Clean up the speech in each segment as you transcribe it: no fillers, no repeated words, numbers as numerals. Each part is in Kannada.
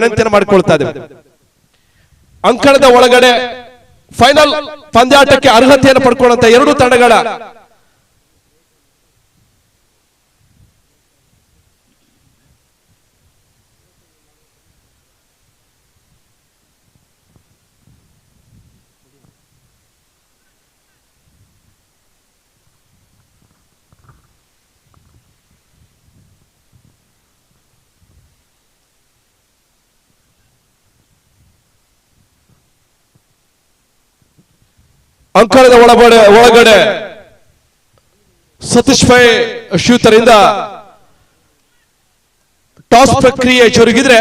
ವಿನಂತಿಯನ್ನು ಮಾಡಿಕೊಳ್ತಾ ಇದ್ದೇವೆ. ಅಂಕಣದ ಒಳಗಡೆ ಫೈನಲ್ ಪಂದ್ಯಾಟಕ್ಕೆ ಅರ್ಹತೆಯನ್ನು ಪಡ್ಕೊಳ್ಳುವಂತ ಎರಡು ತಂಡಗಳ ಅಂಕಣದ ಒಳಗಡೆ ಸತೀಶ್ ಪೈ ಶ್ಯೂತರಿಂದ ಟಾಸ್ ಪ್ರಕ್ರಿಯೆ ಜರುಗಿದ್ರೆ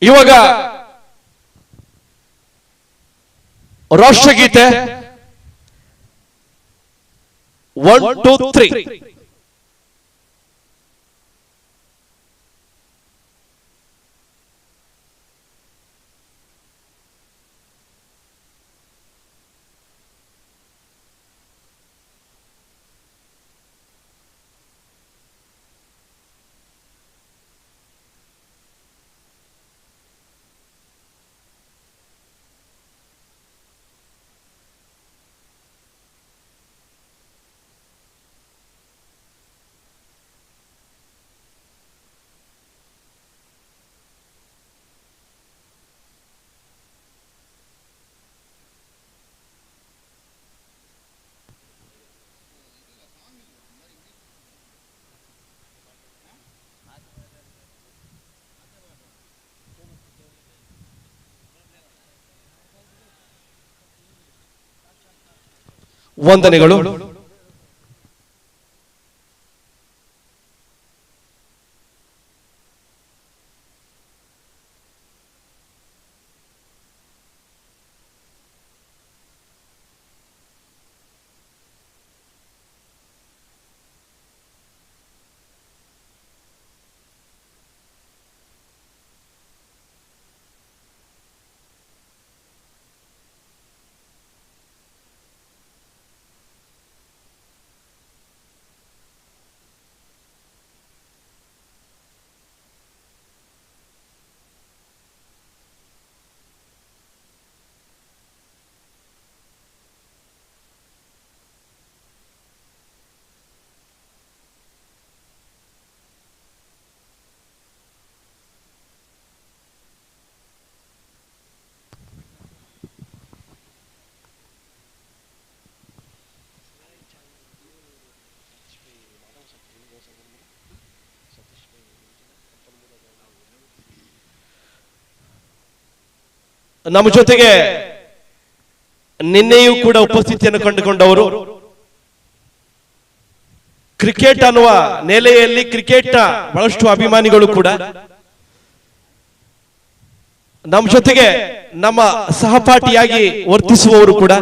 ಇವಾಗ ರಾಷ್ಟ್ರಗೀತೆ 1 2 3 ವಂದನೆಗಳು. ನಮ್ಮ ಜೊತೆಗೆ ನಿನ್ನೆಯೂ ಕೂಡ ಉಪಸ್ಥಿತಿಯನ್ನು ಕಂಡುಕೊಂಡವರು, ಕ್ರಿಕೆಟ್ ಅನ್ನುವ ನೆಲೆಯಲ್ಲಿ ಕ್ರಿಕೆಟ್ನ ಬಹಳಷ್ಟು ಅಭಿಮಾನಿಗಳು ಕೂಡ ನಮ್ಮ ಜೊತೆಗೆ ನಮ್ಮ ಸಹಪಾಠಿಯಾಗಿ ವರ್ತಿಸುವವರು ಕೂಡ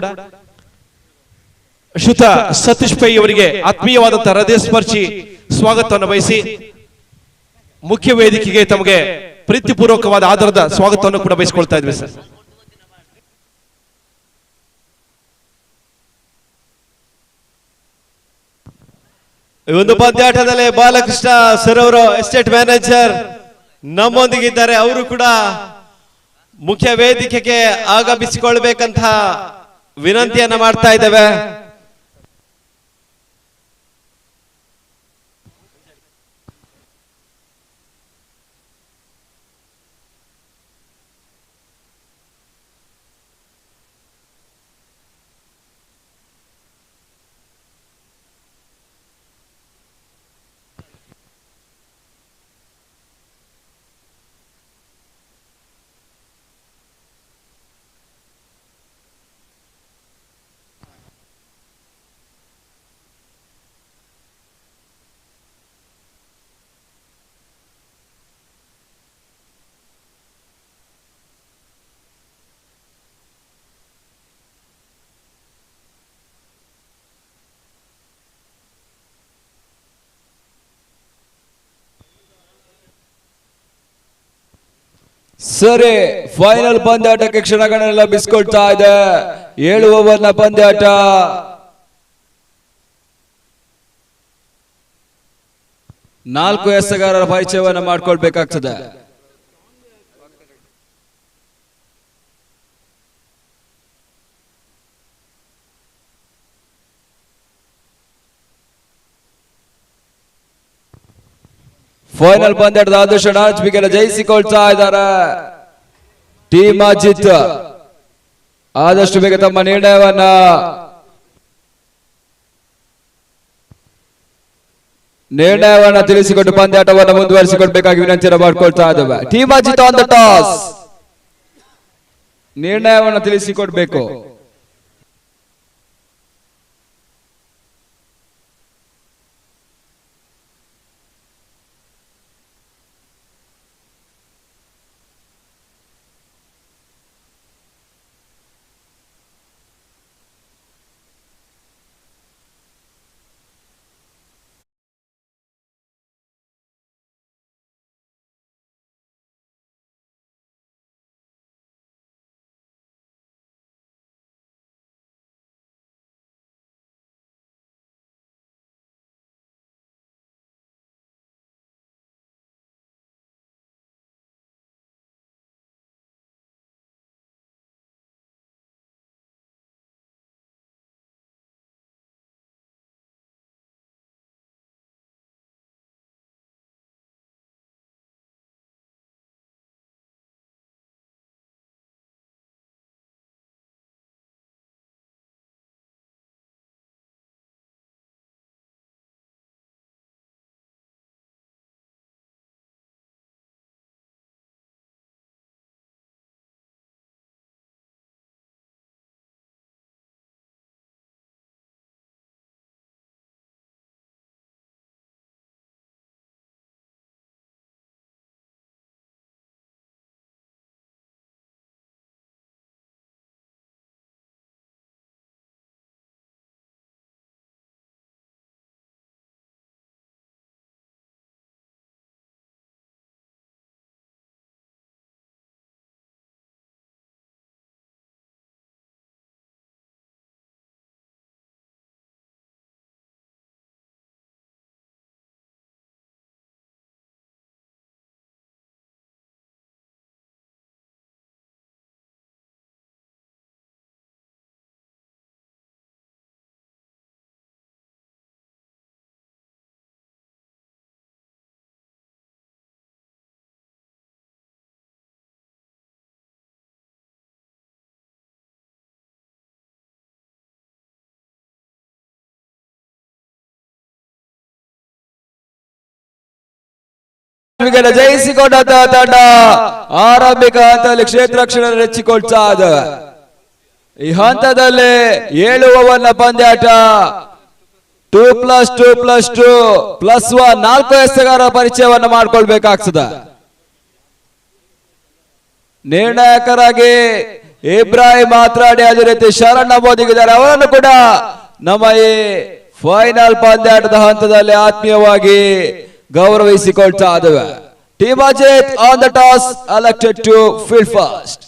ಶ್ರೀಯುತ ಸತೀಶ್ ಪೈ ಅವರಿಗೆ ಆತ್ಮೀಯವಾದಂತಹ ಹೃದಯ ಸ್ಪರ್ಶಿ ಸ್ವಾಗತವನ್ನು ಬಯಸಿ ಮುಖ್ಯ ವೇದಿಕೆಗೆ ತಮಗೆ ಪ್ರೀತಿಪೂರ್ವಕವಾದ ಆಧಾರದ ಸ್ವಾಗತವನ್ನು ಕೂಡ ಬಯಸಿಕೊಳ್ತಾ ಇದ್ವಿ ಸರ್. ಈ ಒಂದು ಪಂದ್ಯಾಟದಲ್ಲಿ ಬಾಲಕೃಷ್ಣ ಸರ್ ಅವರು ಎಸ್ಟೇಟ್ ಮ್ಯಾನೇಜರ್ ನಮ್ಮೊಂದಿಗಿದ್ದಾರೆ. ಅವರು ಕೂಡ ಮುಖ್ಯ ವೇದಿಕೆಗೆ ಆಗಮಿಸಿಕೊಳ್ಬೇಕಂತ ವಿನಂತಿಯನ್ನ ಮಾಡ್ತಾ ಇದ್ದೇವೆ. ಸರಿ, ಫೈನಲ್ ಪಂದ್ಯಾಟಕ್ಕೆ ಕ್ಷಣಗಳೆಲ್ಲ ಬಿಸ್ಕೊಳ್ತಾ ಇದೆ. 7 ಓವರ್ನ 4 ಎಸೆಗಾರರ ಪರಿಚಯವನ್ನು ಮಾಡಿಕೊಳ್ಬೇಕಾಗ್ತದೆ. ಫೈನಲ್ ಪಂದ್ಯದ ಆದರ್ಶ ನಾಚ್ಬಿಗೆಲ್ಲ ಜಯಿಸಿಕೊಳ್ತಾ ಇದ್ದಾರೆ ಟೀಮ್ ಅಜಿತ್. ಆದಷ್ಟು ಬೇಗ ತಮ್ಮ ನಿರ್ಣಯವನ್ನ ತಿಳಿಸಿಕೊಟ್ಟು ಪಂದ್ಯಾಟವನ್ನು ಮುಂದುವರಿಸಿಕೊಡ್ಬೇಕಾಗಿ ವಿನಂತಿಯನ್ನು ಮಾಡಿಕೊಳ್ತಾ ಇದ್ದೇವೆ. Team Ajit on the toss, ನಿರ್ಣಯವನ್ನು ತಿಳಿಸಿಕೊಡ್ಬೇಕು. ಜಯಿಸಿಕೊಂಡ ತಂಡ ಆರಂಭಿಕ ಹಂತದಲ್ಲಿ ಕ್ಷೇತ್ರ ರಕ್ಷಣೆ ಹೆಚ್ಚಿಕೊಳ್ತಾ ಇದೆ. ಈ ಹಂತದಲ್ಲಿ 7 ಓವರ್ನ ಪಂದ್ಯಾಟ 2+2+2+1 4 ಎಸೆಗಾರರ ಪರಿಚಯವನ್ನು ಮಾಡಿಕೊಳ್ಬೇಕಾಗ್ತದೆ. ನಿರ್ಣಾಯಕರಾಗಿ ಇಬ್ರಾಹಿಂ ಮಾತ್ರಾಡಿ ಅದೇ ರೀತಿ ಶರಣ್ ನಮೋದಿಗಿದ್ದಾರೆ. ಅವರನ್ನು ಕೂಡ ನಮ್ಮ ಈ ಫೈನಲ್ ಪಂದ್ಯಾಟದ ಹಂತದಲ್ಲಿ ಆತ್ಮೀಯವಾಗಿ ಗೌರವಿಸಿಕೊಳ್ತಾ ಇದ್ದೇವೆ. Team Ajit on the toss elected to field first.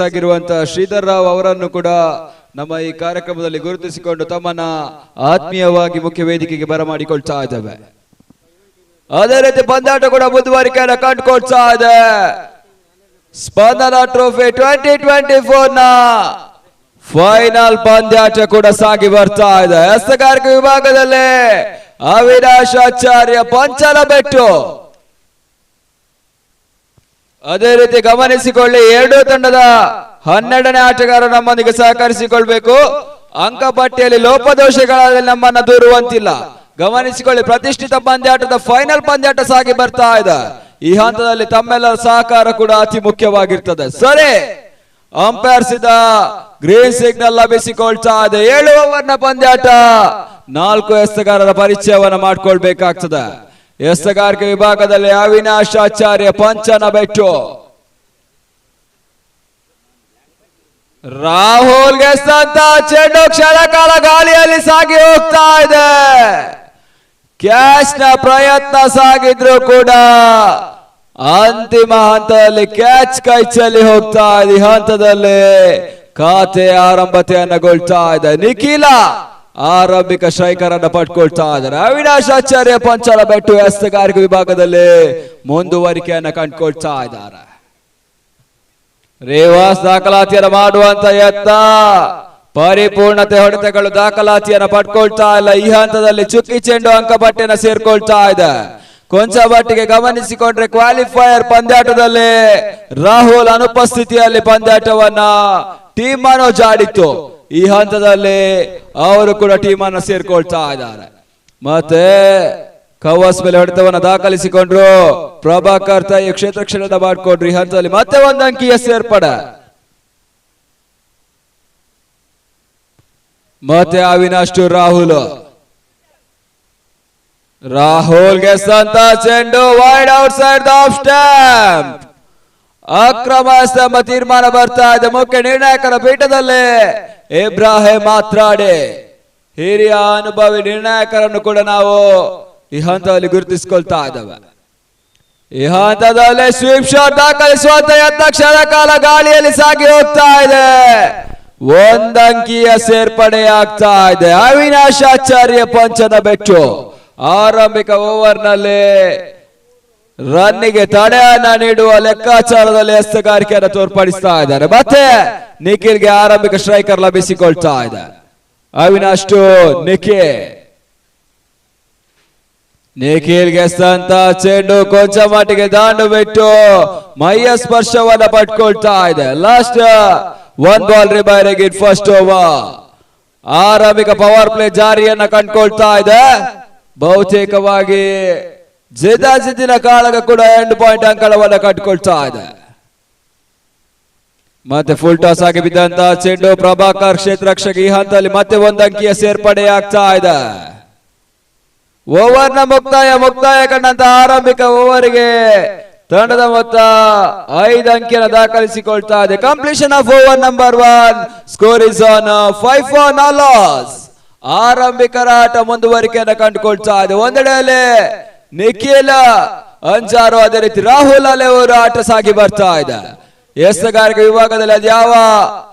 ಆಗಿರುವಂತಹ ಶ್ರೀಧರ್ ರಾವ್ ಅವರನ್ನು ಕೂಡ ನಮ್ಮ ಈ ಕಾರ್ಯಕ್ರಮದಲ್ಲಿ ಗುರುತಿಸಿಕೊಂಡು ತಮ್ಮನ್ನ ಆತ್ಮೀಯವಾಗಿ ಮುಖ್ಯ ವೇದಿಕೆಗೆ ಬರಮಾಡಿಕೊಳ್ತಾ ಇದ್ದೇವೆ. ಅದೇ ರೀತಿ ಪಂದ್ಯಾಟ ಕೂಡ ಮುಂದುವರಿಕೆಯನ್ನು ಕಂಡುಕೊಳ್ತಾ ಇದೆ. ಸ್ಪಂದನ ಟ್ರೋಫಿ 2024 ನ ಫೈನಲ್ ಪಂದ್ಯಾಟ ಕೂಡ ಸಾಗಿ ಬರ್ತಾ ಇದೆ. ಎಸೆಗಾರಿಕೆ ವಿಭಾಗದಲ್ಲಿ ಅವಿನಾಶ್ ಆಚಾರ್ಯ ಪಂಚಲಬೆಟ್ಟು. ಅದೇ ರೀತಿ ಗಮನಿಸಿಕೊಳ್ಳಿ, 2 ತಂಡದ 12ನೇ ಆಟಗಾರರು ನಮ್ಮೊಂದಿಗೆ ಸಹಕರಿಸಿಕೊಳ್ಬೇಕು. ಅಂಕಪಟ್ಟಿಯಲ್ಲಿ ಲೋಪದೋಷಗಳಲ್ಲಿ ನಮ್ಮನ್ನ ದೂರುವಂತಿಲ್ಲ. ಗಮನಿಸಿಕೊಳ್ಳಿ, ಪ್ರತಿಷ್ಠಿತ ಪಂದ್ಯಾಟದ ಫೈನಲ್ ಪಂದ್ಯಾಟ ಸಾಗಿ ಬರ್ತಾ ಇದೆ. ಈ ಹಂತದಲ್ಲಿ ತಮ್ಮೆಲ್ಲರ ಸಹಕಾರ ಕೂಡ ಅತಿ ಮುಖ್ಯವಾಗಿರ್ತದೆ. ಸರಿ, ಅಂಪೈರ್ಸ್ ಇದ್ದ ಗ್ರೀನ್ ಸಿಗ್ನಲ್ ಲಭಿಸಿಕೊಳ್ತಾ ಇದೆ. 7 ಓವರ್ನ ಪಂದ್ಯಾಟ. 4 ಎಸ್ತಗಾರರ ಪರಿಚಯವನ್ನ ಮಾಡ್ಕೊಳ್ಬೇಕಾಗ್ತದೆ. ಎಸ್ತಗಾರಿಕೆ ವಿಭಾಗದಲ್ಲಿ ಅವಿನಾಶ್ ಆಚಾರ್ಯ ಪಂಚನಬೆಟ್ಟು, ರಾಹುಲ್ ಗೆಸ್ತಂತ ಚೆಂಡು ಕ್ಷಣ ಕಾಲ ಗಾಳಿಯಲ್ಲಿ ಸಾಗಿ ಹೋಗ್ತಾ ಇದೆ. ಕ್ಯಾಚ್ ನ ಪ್ರಯತ್ನ ಸಾಗಿದ್ರು ಕೂಡ ಅಂತಿಮ ಹಂತದಲ್ಲಿ ಕ್ಯಾಚ್ ಕೈಚಲ್ಲಿ ಹೋಗ್ತಾ ಇದೆ. ಈ ಹಂತದಲ್ಲಿ ಖಾತೆ ಆರಂಭತೆಯನ್ನಗೊಳ್ತಾ ಇದೆ. ನಿಖಿಲ ಆರಂಭಿಕ ಸ್ಟ್ರೈಕರ್ ಅನ್ನು ಪಡ್ಕೊಳ್ತಾ ಇದ್ದಾರೆ. ಅವಿನಾಶ್ ಆಚಾರ್ಯ ಪಂಚನಬೆಟ್ಟು ಎಸ್ತಗಾರಿಕೆ ವಿಭಾಗದಲ್ಲಿ ಮುಂದುವರಿಕೆಯನ್ನ ಕಂಡುಕೊಳ್ತಾ ಇದ್ದಾರೆ. ರೇವಾಸ್ ದಾಖಲಾತಿಯನ್ನು ಮಾಡುವಂತ ಯತ್ನ, ಪರಿಪೂರ್ಣತೆ ಹೊಡೆತಗಳು ದಾಖಲಾತಿಯನ್ನು ಪಡ್ಕೊಳ್ತಾ ಇಲ್ಲ. ಈ ಹಂತದಲ್ಲಿ ಚುಕ್ಕಿ ಚೆಂಡು ಅಂಕಪಟ್ಟಿಯನ್ನು ಸೇರ್ಕೊಳ್ತಾ ಇದೆ. ಕೊಂಚ ಮಟ್ಟಿಗೆ ಗಮನಿಸಿಕೊಂಡ್ರೆ ಕ್ವಾಲಿಫೈಯರ್ ಪಂದ್ಯಾಟದಲ್ಲಿ ರಾಹುಲ್ ಅನುಪಸ್ಥಿತಿಯಲ್ಲಿ ಪಂದ್ಯಾಟವನ್ನ ಟೀಮ್ ಮನೋಜ್ ಆಡಿತ್ತು. ಈ ಹಂತದಲ್ಲಿ ಅವರು ಕೂಡ ಟೀಮ್ ಅನ್ನು ಸೇರ್ಕೊಳ್ತಾ ಇದ್ದಾರೆ. ಮತ್ತೆ ಕವಾಸ್ ಮೇಲೆ ಹೊಡೆತವನ್ನ ದಾಖಲಿಸಿಕೊಂಡ್ರು ಪ್ರಭಾಕರ್ ತಾಯಿ ಕ್ಷೇತ್ರ ಕ್ಷಣದ ಮಾಡಿಕೊಂಡ್ರು. ಈ ಹಂತದಲ್ಲಿ ಮತ್ತೆ ಒಂದು ಅಂಕಿಯ ಸೇರ್ಪಡೆ. ಮತ್ತೆ ಅವಿನಾಶ್ ಟು ರಾಹುಲ್ ಗೆಸ್ತಂತ ಚೆಂಡು wide out side the of stamp. ಅಕ್ರಮ ಸ್ತಂಭ ತೀರ್ಮಾನ ಬರ್ತಾ ಇದೆ. ಮುಖ್ಯ ನಿರ್ಣಾಯಕರ ಪೀಠದಲ್ಲಿ ಇಬ್ರಾಹಿಂ ಮಾತ್ರಾಡೆ, ಹಿರಿಯ ಅನುಭವಿ ನಿರ್ಣಾಯಕರನ್ನು ಕೂಡ ನಾವು ಈ ಹಂತದಲ್ಲಿ ಗುರುತಿಸಿಕೊಳ್ತಾ ಇದ್ದಾವೆ. ಈ ಹಂತದಲ್ಲಿ ಸ್ವೀಪ್ ಶಾಟ್ ದಾಖಲಿಸುವಂತ ಯತ್ನ ಕ್ಷಣ ಕಾಲ ಗಾಳಿಯಲ್ಲಿ ಸಾಗಿ ಹೋಗ್ತಾ ಇದೆ. ಒಂದಂಕಿಯ ಸೇರ್ಪಡೆ ಆಗ್ತಾ ಇದೆ. ಅವಿನಾಶ್ ಆಚಾರ್ಯ ಪಂಚನಬೆಟ್ಟು ಆರಂಭಿಕ ಓವರ್ ನಲ್ಲಿ ರನ್ನಿಗೆ ತಡೆಯನ್ನ ನೀಡುವ ಲೆಕ್ಕಾಚಾರದಲ್ಲಿ ಎಸ್ತಗಾರಿಕೆಯನ್ನು ತೋರ್ಪಡಿಸ್ತಾ ಇದ್ದಾರೆ. ಮತ್ತೆ ನಿಖಿಲ್ಗೆ ಆರಂಭಿಕ ಸ್ಟ್ರೈಕರ್ ಲಭಿಸಿಕೊಳ್ತಾ ಇದೆ. ಅವಿನಾಶ್ ಟು ನಿಖಿಲ್ ಗೆಸ್ತಂತ ಚೆಂಡು ಕೊಂಚ ಮಟ್ಟಿಗೆ ದಾಂಡು ಬಿಟ್ಟು ಮೈಯ ಸ್ಪರ್ಶವನ್ನ ಪಡ್ಕೊಳ್ತಾ ಇದೆ. Last 1 ball remaining in first over. ಆರಂಭಿಕ ಪವರ್ ಪ್ಲೇ ಜಾರಿಯನ್ನ ಕಂಡುಕೊಳ್ತಾ ಇದೆ. ಬಹುತೇಕವಾಗಿ ಜಿದ್ದಾಜಿದ್ದಿನ ಕಾಳಗ ಕೂಡ ಎಂಡ್ ಪಾಯಿಂಟ್ ಅಂಕಣವನ್ನ ಕಂಡುಕೊಳ್ತಾ ಇದೆ. ಮತ್ತೆ ಫುಲ್ ಟಾಸ್ ಆಗಿ ಬಿದ್ದಂತ ಚೆಂಡು ಪ್ರಭಾಕರ್ ಕ್ಷೇತ್ರರಕ್ಷಕ. ಈ ಹಂತದಲ್ಲಿ ಮತ್ತೆ ಒಂದು ಅಂಕಿಯ ಸೇರ್ಪಡೆ ಆಗ್ತಾ ಇದೆ. ಓವರ್ನ ಮುಕ್ತಾಯ ಕಂಡಂತ ಆರಂಭಿಕ ಓವರ್ಗೆ ತಂಡದ ಮೊತ್ತ 5 ಅಂಕಿಯನ್ನು ದಾಖಲಿಸಿಕೊಳ್ತಾ ಇದೆ. Completion of over number 1. Score is on 5 for no loss. ಆರಂಭಿಕರ ಆಟ ಮುಂದುವರಿಕೆಯನ್ನು ಕಂಡುಕೊಳ್ತಾ ಇದೆ. ಒಂದೆಡೆಯಲ್ಲಿ ನಿಖಿಲ್ ಅಂಜಾರು, ಅದೇ ರೀತಿ ರಾಹುಲ್ ಅಲೆ ಅವರು ಆಟ ಸಾಗಿ ಬರ್ತಾ ಇದೆ. ಎಸ್ತಗಾರಿಕೆ ವಿಭಾಗದಲ್ಲಿ ಅದ್ಯಾವ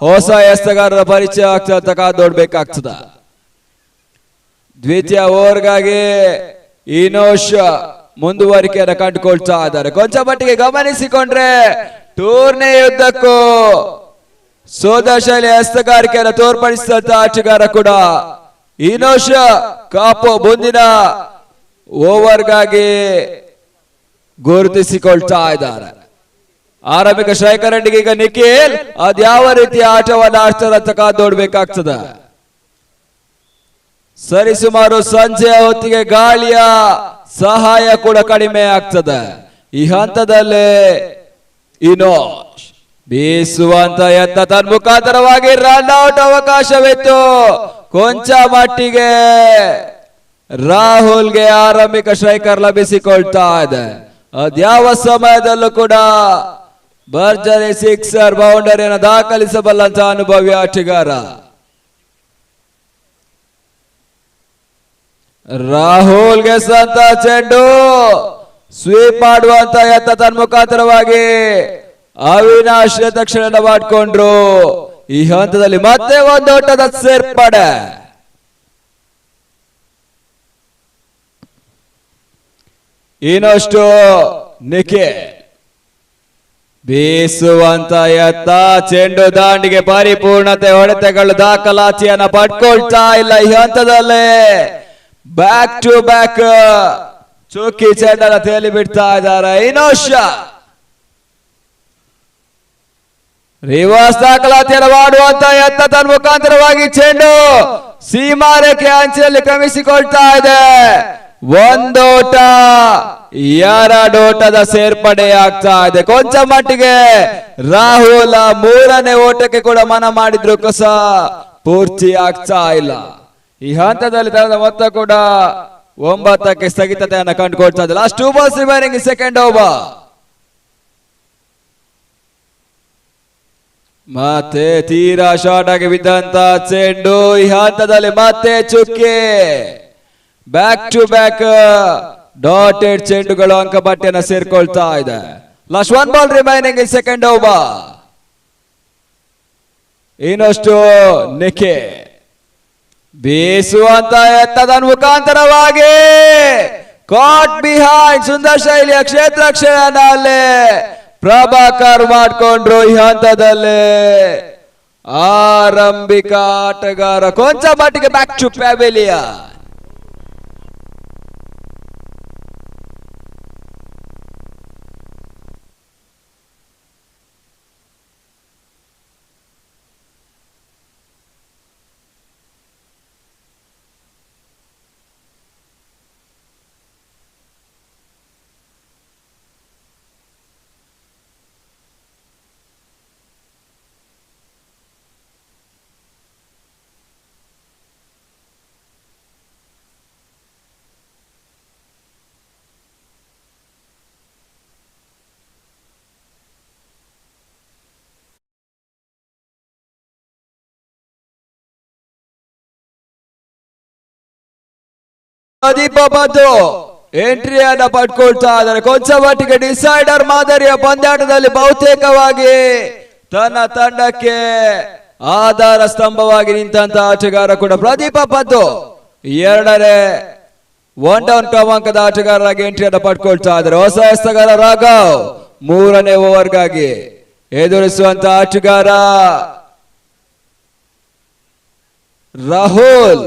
ಹೊಸ ಎಸ್ತಗಾರರ ಪರಿಚಯ ಆಗ್ತದೆ ಕಾದು ನೋಡ್ಬೇಕಾಗ್ತದ. ದ್ವಿತೀಯ ಓವರ್ಗಾಗಿ ಇನೋಶ್ ಮುಂದುವರಿಕೆಯನ್ನು ಕಂಡುಕೊಳ್ತಾ ಇದ್ದಾರೆ. ಕೊಂಚ ಮಟ್ಟಿಗೆ ಗಮನಿಸಿಕೊಂಡ್ರೆ ಟೂರ್ನಿ ಯುದ್ಧಕ್ಕೂ ಸೋದ ಶೈಲಿ ಎಸ್ತಗಾರಿಕೆಯನ್ನು ತೋರ್ಪಡಿಸಿದಂತ ಆಟಗಾರ ಕೂಡ ಇನೋಶ್ ಕಾಪು ಮುಂದಿನ ಓವರ್ಗಾಗಿ ಗುರುತಿಸಿಕೊಳ್ತಾ ಇದ್ದಾರೆ. ಆರಂಭಿಕ ಸ್ಟ್ರೈಕರ್ ಎಂಡಿಗೆ ಈಗ ನಿಖಿಲ್ ಅದ್ಯಾವ ರೀತಿಯ ಆಟವನ್ನು ಆಡ್ತಾರೆ ಅಂತ ಕಾದು ನೋಡ್ಬೇಕಾಗ್ತದೆ. ಸರಿಸುಮಾರು ಸಂಜೆಯ ಹೊತ್ತಿಗೆ ಗಾಳಿಯ ಸಹಾಯ ಕೂಡ ಕಡಿಮೆ ಆಗ್ತದೆ. ಈ ಹಂತದಲ್ಲಿ ಇನೋಶ್ ಬೀಸುವಂತ ಯತ್ನ ತನ್ನ ಮುಖಾಂತರವಾಗಿ ರನ್ ಔಟ್ ಅವಕಾಶವಿತ್ತು. ಕೊಂಚ ಮಟ್ಟಿಗೆ ರಾಹುಲ್ಗೆ ಆರಂಭಿಕ ಸ್ಟ್ರೈಕರ್ ಲಭಿಸಿಕೊಳ್ತಾ ಇದೆ. ಅದ್ಯಾವ ಸಮಯದಲ್ಲೂ ಕೂಡ ಭರ್ಜರಿ ಸಿಕ್ಸರ್ ಬೌಂಡರಿಯನ್ನು ದಾಖಲಿಸಬಲ್ಲಂತ ಅನುಭವಿ ಆಟಗಾರ ರಾಹುಲ್ ಗೆಸ್ತಂತ ಚೆಂಡು ಸ್ವೀಪ್ ಮಾಡುವಂತ ಯತ್ನ ತನ್ನ ಮುಖಾಂತರವಾಗಿ ಅವಿನಾಶ್ ತಕ್ಷಣ ಮಾಡಿಕೊಂಡ್ರು. ಈ ಹಂತದಲ್ಲಿ ಮತ್ತೆ ಒಂದು ಓಟದ ಸೇರ್ಪಡೆ. ಇನ್ನಷ್ಟು ನಿಖಿಲ್ ಬೀಸುವಂತ ಯತ್ನ, ಚೆಂಡು ದಾಂಡಿಗೆ ಪರಿಪೂರ್ಣತೆ ಹೊಡೆತಗಳು ದಾಖಲಾತಿಯನ್ನ ಪಡ್ಕೊಳ್ತಾ ಇಲ್ಲ. ಈ ಹಂತದಲ್ಲಿ ಬ್ಯಾಕ್ ಟು ಬ್ಯಾಕ್ ಚುಕ್ಕಿ ಚೆಂಡನ್ನ ತೇಲಿ ಬಿಡ್ತಾ ಇದ್ದಾರೆ ಇನೋಶ್. ರಿವರ್ಸ್ ದಾಖಲಾತಿಯನ್ನು ಮಾಡುವಂತ ಯತ್ನ ತನ್ನ ಮುಖಾಂತರವಾಗಿ ಚೆಂಡು ಸೀಮಾ ರೇಖೆ ಅಂಚಿನಲ್ಲಿ ಕ್ರಮಿಸಿಕೊಳ್ತಾ ಇದೆ. ಒಂದೋಟ ಎರಡೋಟದ ಸೇರ್ಪಡೆ ಆಗ್ತಾ ಇದೆ. ಕೊಂಚ ಮಟ್ಟಿಗೆ ರಾಹುಲ್ ಮೂರನೇ ಓಟಕ್ಕೆ ಕೂಡ ಮನ ಮಾಡಿದ್ರು ಕಸ ಪೂರ್ತಿ ಆಗ್ತಾ ಇಲ್ಲ. ಈ ಹಂತದಲ್ಲಿ ತನ್ನ ಮೊತ್ತ ಕೂಡ 9ಕ್ಕೆ ಸ್ಥಗಿತತೆಯನ್ನು ಕಂಡುಕೊಳ್ತಾ ಇದೆ. Last 2 balls remaining in second over. ಮತ್ತೆ ತೀರಾ ಶಾರ್ಟ್ ಆಗಿ ಬಿದ್ದಂತ ಚೆಂಡು ಈ ಹಂತದಲ್ಲಿ ಮತ್ತೆ ಚುಕ್ಕೆ ಬ್ಯಾಕ್ ಟು ಬ್ಯಾಕ್ ಡಾಟೆಡ್ ಚೆಂಡುಗಳು ಅಂಕಪಟ್ಟಿಯನ್ನು ಸೇರ್ಕೊಳ್ತಾ ಇದೆ. Last 1 ball remaining in second over. ಇನ್ನಷ್ಟು ನಿಖೆ ಬೀಸುವಂತ ಎತ್ತದ ಮುಖಾಂತರವಾಗಿ ಕಾಟ್ ಬಿಹೈಂಡ್ ಸುಂದರ್ ಶೈಲಿಯ ಕ್ಷೇತ್ರ ರಕ್ಷಣೆಯಲ್ಲಿ ಪ್ರಭಾಕರ್ ಮಾಡಿಕೊಂಡ್ರು. ಈ ಹಂತದಲ್ಲಿ ಆರಂಭಿಕ ಆಟಗಾರ ಕೊಂಚ ಮಟ್ಟಿಗೆ ಬ್ಯಾಕ್ ಟು ಪ್ಯಾವಿಲಿಯನ್. ಪ್ರದೀಪ ಬಂದು ಎಂಟ್ರಿಯನ್ನ ಪಡ್ಕೊಳ್ತಾ ಇದ್ದಾರೆ. ಕೊಂಚ ಮಟ್ಟಿಗೆ ಡಿಸೈಡರ್ ಮಾದರಿಯ ಪಂದ್ಯಾಟದಲ್ಲಿ ಬಹುತೇಕವಾಗಿ ತನ್ನ ತಂಡಕ್ಕೆ ಆಧಾರ ಸ್ತಂಭವಾಗಿ ನಿಂತ ಆಟಗಾರ ಕೂಡ ಪ್ರದೀಪ ಪದ್ದು ಎರಡನೇ 1 ಡೌನ್ ಕ್ರಮಾಂಕದ ಆಟಗಾರರಾಗಿ ಎಂಟ್ರಿಯನ್ನ ಪಡ್ಕೊಳ್ತಾ ಇದ್ದಾರೆ. ಹೊಸ ಎಸ್ತಗಾರ ರಾಘವ್ ಮೂರನೇ ಓವರ್ಗಾಗಿ ಎದುರಿಸುವಂತ ಆಟಗಾರ ರಾಹುಲ್.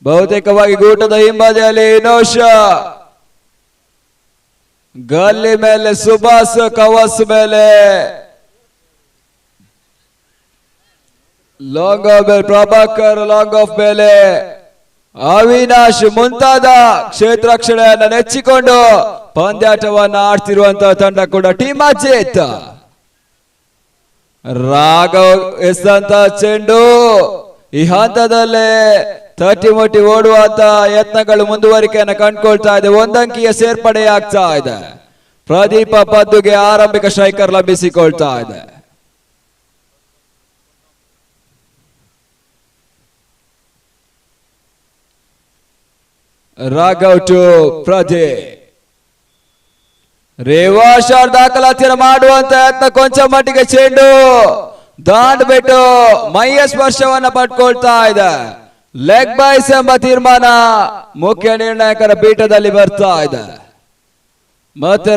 ಬಹುತೇಕವಾಗಿ ಗೂಟದ ಹಿಂಬದಿಯಲ್ಲಿ ಇನೋಶ, ಗಲ್ಲಿ ಮೇಲೆ ಸುಭಾಸ್, ಕವಸ್ ಮೇಲೆ ಲಾಂಗ್ ಆಫ್ ಮೇಲೆ ಪ್ರಭಾಕರ್, ಲಾಂಗ್ ಆಫ್ ಮೇಲೆ ಅವಿನಾಶ್ ಮುಂತಾದ ಕ್ಷೇತ್ರ ರಕ್ಷಣೆಯನ್ನು ನೆಚ್ಚಿಕೊಂಡು ಪಂದ್ಯಾಟವನ್ನು ಆಡ್ತಿರುವಂತಹ ತಂಡ ಕೂಡ ಟೀಮ್ ಅಜಿತ್. ರಾಘವ್ ಎಸೆದಂತ ಚೆಂಡು ಈ ಹಂತದಲ್ಲೇ ತಟ್ಟಿ ಮುಟ್ಟಿ ಓಡುವಂತ ಯತ್ನಗಳು ಮುಂದುವರಿಕೆಯನ್ನು ಕಂಡುಕೊಳ್ತಾ ಇದೆ. ಒಂದಂಕಿಯ ಸೇರ್ಪಡೆ ಆಗ್ತಾ ಇದೆ. ಪ್ರದೀಪ ಪದ್ದುಗೆ ಆರಂಭಿಕ ಸ್ಟ್ರೈಕರ್ ಲಭಿಸಿಕೊಳ್ತಾ ಇದೆ. ರಾಘವ್ ಟು ಪ್ರದೀಪ್. ರೇವಾಶಾರ್ ದಾಖಲಾತಿಯನ್ನು ಮಾಡುವಂತ ಯತ್ನ ಕೊಂಚ ಮಟ್ಟಿಗೆ ಚೆಂಡು ದಾಂಡ್ಬಿಟ್ಟು ಮೈಯ ಸ್ಪರ್ಶವನ್ನ ಪಡ್ಕೊಳ್ತಾ ಇದೆ. ಲೆಗ್ ಬೈಸ್ ಎಂಬ ತೀರ್ಮಾನ ಮುಖ್ಯ ನಿರ್ಣಾಯಕರ ಪೀಠದಲ್ಲಿ ಬರ್ತಾ ಇದೆ. ಮತ್ತೆ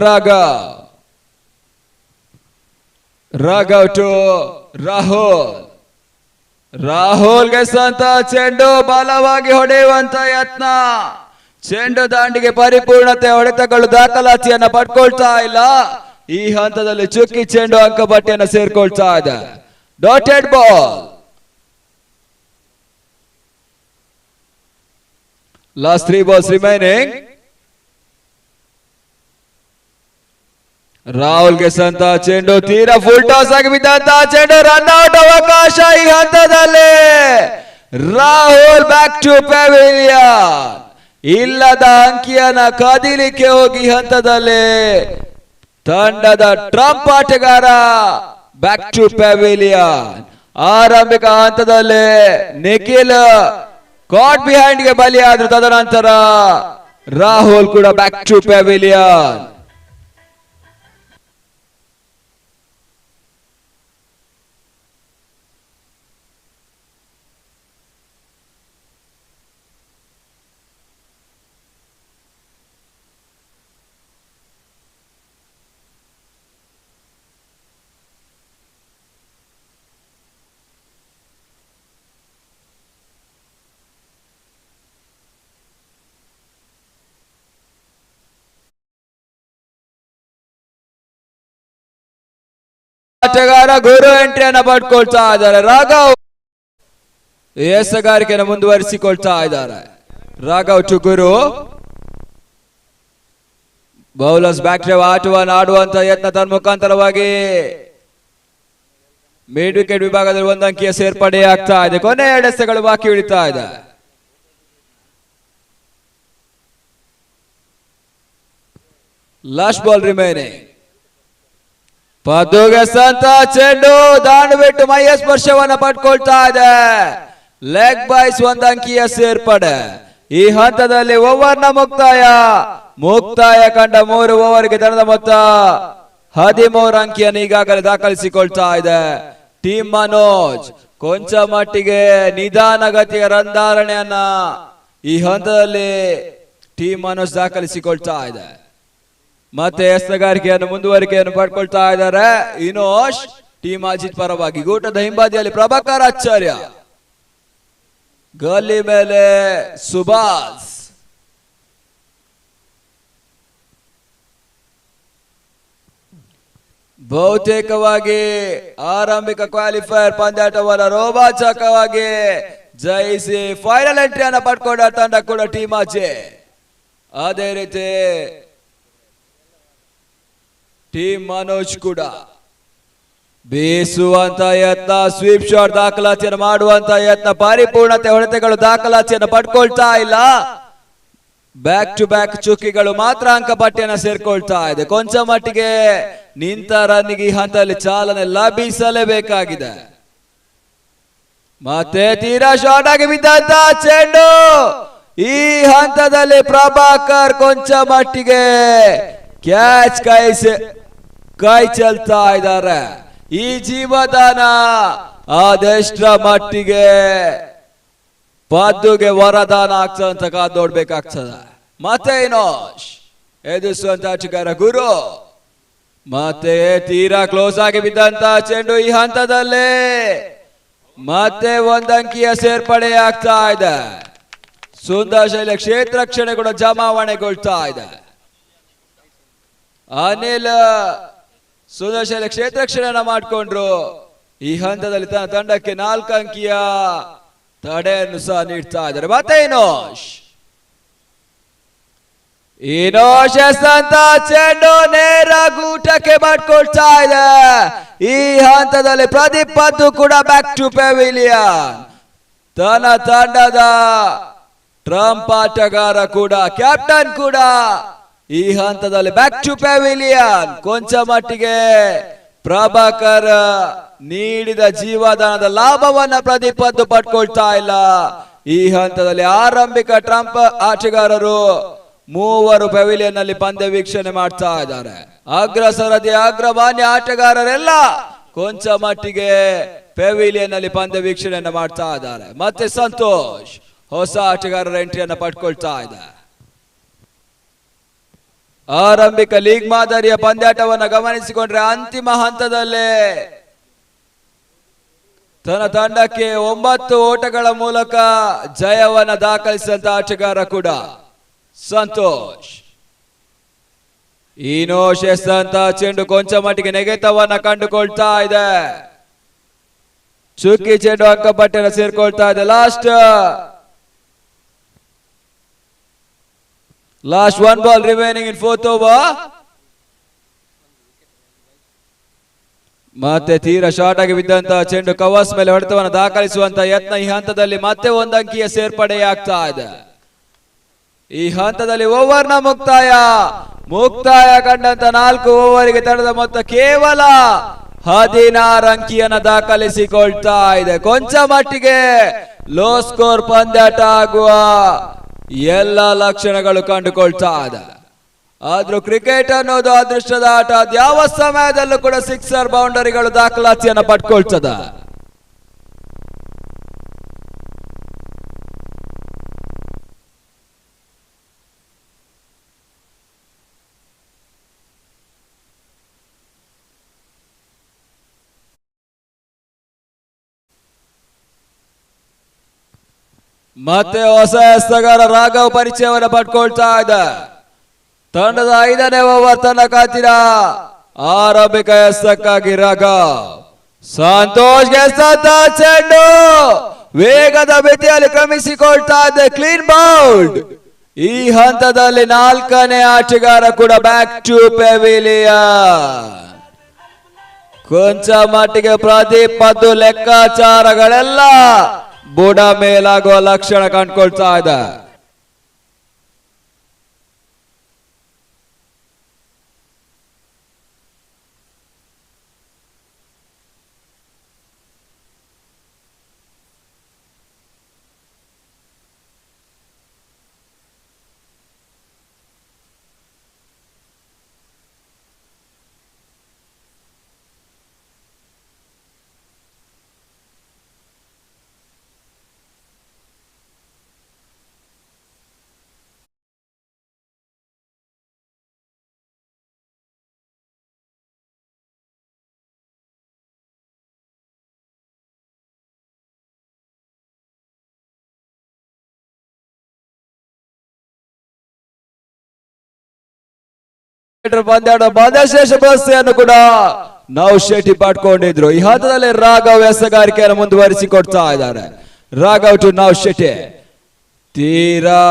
ರಾಘವ್ ಟು ರಾಹುಲ್ಗೆ ಸಂತ ಚೆಂಡು ಬಲವಾಗಿ ಹೊಡೆಯುವಂತ ಯತ್ನ. ಚೆಂಡು ದಾಂಡಿಗೆ ಪರಿಪೂರ್ಣತೆ ಹೊಡೆತಗಳು ದಾಖಲಾತಿಯನ್ನ ಪಡ್ಕೊಳ್ತಾ ಇಲ್ಲ. ಈ ಹಂತದಲ್ಲಿ ಚುಕ್ಕಿ ಚೆಂಡು ಅಂಕಪಟ್ಟಿಯನ್ನು ಸೇರ್ಕೊಳ್ತಾ ಇದೆ. Dotted ball. Last 3 balls remaining. ರಾಹುಲ್ಗೆ ಸಂತ ಚೆಂಡು ತೀರಾ ಫುಲ್ ಟಾಸ್ ಆಗಿ ಬಿದ್ದಂತ ಚೆಂಡು ರನ್ ಔಟ್ ಅವಕಾಶ. ಈ ಹಂತದಲ್ಲಿ ರಾಹುಲ್ ಬ್ಯಾಕ್ ಟು ಪ್ಯಾವಿಲಿಯನ್. ಇಲ್ಲದ ಅಂಕಿಯನ್ನ ಕದಿಲಿಕ್ಕೆ ಹೋಗಿ ಹಂತದಲ್ಲಿ ತಂಡದ ಟ್ರಂಪ್ ಆಟಗಾರ ಬ್ಯಾಕ್ ಟು ಪ್ಯಾವಿಲಿಯನ್. ಆರಂಭಿಕ ಹಂತದಲ್ಲಿ ನಿಖಿಲ್ ಕಾಟ್ ಬಿಹೈಂಡ್ ಗೆ ಬಲಿಯಾದ್ರು. ತದನಂತರ ರಾಹುಲ್ ಕೂಡ ಬ್ಯಾಕ್ ಟು ಪ್ಯಾವಿಲಿಯನ್. ಆಟಗಾರ ಗುರು ಎಂಟ್ರಿಯನ್ನ ಪಡ್ಕೊಳ್ತಾ ಇದ್ದಾರೆ. ರಾಘವ್ ಎಸಗಾರಿಕೆಯನ್ನು ಮುಂದುವರಿಸಿಕೊಳ್ತಾ ಇದ್ದಾರೆ. Raghav to Guru. Bowlers back ಆಟವನ್ನು ಆಡುವಂತ ಯತ್ನ ತನ್ನ ಮುಖಾಂತರವಾಗಿ ಮಿಡ್ ವಿಕೆಟ್ ವಿಭಾಗದಲ್ಲಿ ಒಂದು ಅಂಕಿಯ ಸೇರ್ಪಡೆ ಆಗ್ತಾ ಇದೆ. ಕೊನೆ 2 ಎಸೆಗಳು ಬಾಕಿ ಉಳಿತಾ ಇದೆ. Last ball remaining. ಪದ್ದುಗೆ ಸಂತ ಚೆಂಡು ದಾಂಡು ಬಿಟ್ಟು ಮೈಯ ಸ್ಪರ್ಶವನ್ನ ಪಡ್ಕೊಳ್ತಾ ಇದೆ. ಲೆಗ್ ಬೈಸ್ ಒಂದು ಅಂಕಿಯ ಸೇರ್ಪಡೆ. ಈ ಹಂತದಲ್ಲಿ ಓವರ್ನ ಮುಕ್ತಾಯ ಕಂಡ 3 ಓವರ್ಗೆ ದನದ ಮೊತ್ತ 13 ಅಂಕಿಯನ್ನು ಈಗಾಗಲೇ ದಾಖಲಿಸಿಕೊಳ್ತಾ ಇದೆ. ಟೀಮ್ ಮನೋಜ್ ಕೊಂಚ ಮಟ್ಟಿಗೆ ನಿಧಾನಗತಿಯ ರನ್ಧಾರಣೆಯನ್ನ ಈ ಹಂತದಲ್ಲಿ ಟೀಮ್ ಮನೋಜ್ ದಾಖಲಿಸಿಕೊಳ್ತಾ ಇದೆ. ಮತ್ತೆ ಎಸಗಾರಿಕೆಯನ್ನು ಮುಂದುವರಿಕೆಯನ್ನು ಪಡ್ಕೊಳ್ತಾ ಇದ್ದಾರೆ ಇನೋಶ್. ಟೀಮ್ ಅಜಿತ್ ಪರವಾಗಿ ಗೂಟದ ಹಿಂಬದಿಯಲ್ಲಿ ಪ್ರಭಾಕರ್ ಆಚಾರ್ಯ, ಗಲ್ಲಿ ಮೇಲೆ ಸುಭಾಷ್. ಬಹುತೇಕವಾಗಿ ಆರಂಭಿಕ ಕ್ವಾಲಿಫೈಯರ್ ಪಂದ್ಯಾಟವನ್ನು ರೋಮಾಂಚಕವಾಗಿ ಜಯಿಸಿ ಫೈನಲ್ ಎಂಟ್ರಿಯನ್ನು ಪಡ್ಕೊಂಡ ತಂಡ ಕೂಡ ಟೀಮ್ ಅಜಿತ್. ಅದೇ ರೀತಿ ಟೀಮ್ ಮನೋಜ್ ಕೂಡ ಬೀಸುವಂತ ಯತ್ನ, ಸ್ವೀಪ್ ಶಾಟ್ ದಾಖಲಾತಿಯನ್ನು ಮಾಡುವಂತ ಯತ್ನ, ಪರಿಪೂರ್ಣತೆ ಹೊಡೆತಗಳು ದಾಖಲಾತಿಯನ್ನು ಪಡ್ಕೊಳ್ತಾ ಇಲ್ಲ. ಬ್ಯಾಕ್ ಟು ಬ್ಯಾಕ್ ಚುಕ್ಕಿಗಳು ಮಾತ್ರ ಅಂಕಪಟ್ಟಿಯನ್ನು ಸೇರ್ಕೊಳ್ತಾ ಇದೆ. ಕೊಂಚ ಮಟ್ಟಿಗೆ ನಿಂತ ರನ್ನಿಗೆ ಈ ಹಂತದಲ್ಲಿ ಚಾಲನೆ ಲಭಿಸಲೇಬೇಕಾಗಿದೆ. ಮತ್ತೆ ತೀರಾ ಶಾರ್ಟ್ ಆಗಿ ಬಿದ್ದಂತ ಚೆಂಡು ಈ ಹಂತದಲ್ಲಿ ಪ್ರಭಾಕರ್ ಕೊಂಚ ಮಟ್ಟಿಗೆ ಕ್ಯಾಚ್ ಕೈ ಚೆಲ್ತಾ ಇದ್ದಾರೆ. ಈ ಜೀವದಾನ ಅದೆಷ್ಟರ ಮಟ್ಟಿಗೆ ಪದ್ದುಗೆ ವರದಾನ ಆಗ್ತದಂತ ಕಾದ್ ನೋಡ್ಬೇಕಾಗ್ತದ. ಮತ್ತೆ ಇನೋಶ್ ಎದುರಿಸುವಂತ ಆಟಗಾರ ಗುರು. ಮತ್ತೆ ತೀರಾ ಕ್ಲೋಸ್ ಆಗಿ ಬಿದ್ದಂತ ಚೆಂಡು ಈ ಹಂತದಲ್ಲಿ ಮತ್ತೆ ಒಂದು ಅಂಕಿಯ ಸೇರ್ಪಡೆ ಆಗ್ತಾ ಇದೆ. ಸುಂದರ್ ಶೈಲ ಕ್ಷೇತ್ರ ರಕ್ಷಣೆ ಕೂಡ ಜಮಾವಣೆಗೊಳ್ತಾ ಇದೆ. ಅನಿಲ್ ಸುಂದರ್ ಶೈಲ ಕ್ಷೇತ್ರ ರಕ್ಷಣೆಯನ್ನ ಮಾಡಿಕೊಂಡ್ರು. ಈ ಹಂತದಲ್ಲಿ ತನ್ನ ತಂಡಕ್ಕೆ 4 ಅಂಕಿಯ ತಡೆಯನ್ನು ಸಹ ನೀಡ್ತಾ ಇದ್ದಾರೆ. ಮತ್ತೆ ಇನೋಶ್ ಅಂತ ಚೆಂಡು ನೇರ ಗೂಟಕ್ಕೆ ಮಾಡ್ಕೊಳ್ತಾ ಇದೆ. ಈ ಹಂತದಲ್ಲಿ ಪ್ರದೀಪ್ ಪದ್ದು ಕೂಡ ಬ್ಯಾಕ್ ಟು ಪೆವಿಲಿಯನ್. ತನ್ನ ತಂಡದ ಟ್ರಂಪ್ ಆಟಗಾರ ಕೂಡ ಕ್ಯಾಪ್ಟನ್ ಕೂಡ ಈ ಹಂತದಲ್ಲಿ ಬ್ಯಾಕ್ ಟು ಪೆವಿಲಿಯನ್. ಕೊಂಚ ಮಟ್ಟಿಗೆ ಪ್ರಭಾಕರ್ ನೀಡಿದ ಜೀವದಾನದ ಲಾಭವನ್ನ ಪ್ರದೀಪ್ ಪದ್ದು ಪಡ್ಕೊಳ್ತಾ ಇಲ್ಲ. ಈ ಹಂತದಲ್ಲಿ ಆರಂಭಿಕ ಟ್ರಂಪ್ ಆಟಗಾರರು 3 ಪೆವಿಲಿಯನ್ ನಲ್ಲಿ ಪಂದ್ಯ ವೀಕ್ಷಣೆ ಮಾಡ್ತಾ ಇದ್ದಾರೆ. ಅಗ್ರಸರದಿ ಅಗ್ರಮಾನ್ಯ ಆಟಗಾರರೆಲ್ಲ ಕೊಂಚ ಮಟ್ಟಿಗೆ ಪೆವಿಲಿಯನ್ ನಲ್ಲಿ ಪಂದ್ಯ ವೀಕ್ಷಣೆಯನ್ನ ಮಾಡ್ತಾ ಇದ್ದಾರೆ. ಮತ್ತೆ ಸಂತೋಷ್ ಹೊಸ ಆಟಗಾರರ ಎಂಟ್ರಿಯನ್ನ ಪಡ್ಕೊಳ್ತಾ ಇದ್ದಾರೆ. ಆರಂಭಿಕ ಲೀಗ್ ಮಾದರಿಯ ಪಂದ್ಯಾಟವನ್ನು ಗಮನಿಸಿಕೊಂಡ್ರೆ ಅಂತಿಮ ಹಂತದಲ್ಲಿ ತನ್ನ ತಂಡಕ್ಕೆ 9 ಓಟಗಳ ಮೂಲಕ ಜಯವನ್ನ ದಾಖಲಿಸಿದಂತ ಆಟಗಾರ ಕೂಡ ಸಂತೋಷ್. ಇನೋಶ್ ಅಂತ ಚೆಂಡು ಕೊಂಚ ಮಟ್ಟಿಗೆ ನೆಗೆತವನ್ನ ಕಂಡುಕೊಳ್ತಾ ಇದೆ. ಚುಕ್ಕಿ ಚೆಂಡು ಅಂಕಪಟ್ಟಿಯನ್ನು ಸೇರ್ಕೊಳ್ತಾ ಇದೆ. ಲಾಸ್ಟ್ 1 ಬಾಲ್ ರಿಮೈನಿಂಗ್ ಇನ್ 4th ಓವರ್. ಮತ್ತೆ ತೀರಾ ಶಾರ್ಟ್ ಆಗಿ ಬಿದ್ದಂತ ಚೆಂಡು ಕವರ್ಸ್ ಮೇಲೆ ಹೊಡೆತವನ್ನು ದಾಖಲಿಸುವಂತ ಯತ್ನ ಈ ಹಂತದಲ್ಲಿ ಮತ್ತೆ ಒಂದು ಅಂಕಿಯ ಸೇರ್ಪಡೆಯಾಗ್ತಾ ಇದೆ. ಈ ಹಂತದಲ್ಲಿ ಓವರ್ನ ಮುಕ್ತಾಯ ಕಂಡಂತ 4 ಓವರ್ಗೆ ತಂಡದ ಮೊತ್ತ ಕೇವಲ 16 ಅಂಕಿಯನ್ನು ದಾಖಲಿಸಿಕೊಳ್ತಾ ಇದೆ. ಕೊಂಚ ಮಟ್ಟಿಗೆ ಲೋ ಸ್ಕೋರ್ ಪಂದ್ಯಾಟ ಆಗುವ ಎಲ್ಲ ಲಕ್ಷಣಗಳು ಕಂಡುಕೊಳ್ತಾ ಇದೆ. ಆದ್ರೂ ಕ್ರಿಕೆಟ್ ಅನ್ನೋದು ಅದೃಷ್ಟದ ಆಟ. ಯಾವ ಸಮಯದಲ್ಲೂ ಕೂಡ ಸಿಕ್ಸರ್ ಬೌಂಡರಿಗಳು ದಾಖಲಾತಿಯನ್ನು ಪಡ್ಕೊಳ್ತದ. ಮತ್ತೆ ಹೊಸ ಎಸಗಾರ ರಾಘವ್ ಪರಿಚಯವನ್ನು ಪಡ್ಕೊಳ್ತಾ ಇದೆ. ತಂಡದ 5ನೇ ಓವರ್ ತನ್ನ ಕಾತಿರ ಆರಂಭಿಕ ಎಸಕ್ಕಾಗಿ ರಾಘವ್. ಸಂತೋಷ್ ಗೆದ್ದಂತ ಚೆಂಡು ವೇಗದ ಮಿತಿಯಲ್ಲಿ ಕ್ರಮಿಸಿಕೊಳ್ತಾ ಇದೆ, ಕ್ಲೀನ್ ಬೌಲ್ಡ್. ಈ ಹಂತದಲ್ಲಿ 4ನೇ ಆಟಗಾರ ಕೂಡ ಬ್ಯಾಕ್ ಟು ಪೆವಿಲಿಯನ್. ಕೊಂಚ ಮಟ್ಟಿಗೆ ಪ್ರದೀಪ್ ಮತ್ತು ಲೆಕ್ಕಾಚಾರಗಳೆಲ್ಲ ಬುಡ ಮೇಲಾಗುವ ಲಕ್ಷಣ ಕಂಡುಕೊಳ್ತಾ ಇದೆ. ಪಂದ್ಯಶೇಷ ಬಸ್ಸನ್ನು ಕೂಡ ನೌಶೆಟ್ಟಿ ಪಡ್ಕೊಂಡಿದ್ರು. ಈ ಹಂತದಲ್ಲಿ ರಾಘವ್ ಎಸಗಾರಿಕೆಯನ್ನು ಮುಂದುವರಿಸಿಕೊಡ್ತಾ ಇದ್ದಾರೆ. ರಾಘವ್ ಟು ನೌಶೆಟ್ಟಿ. ತೀರಾ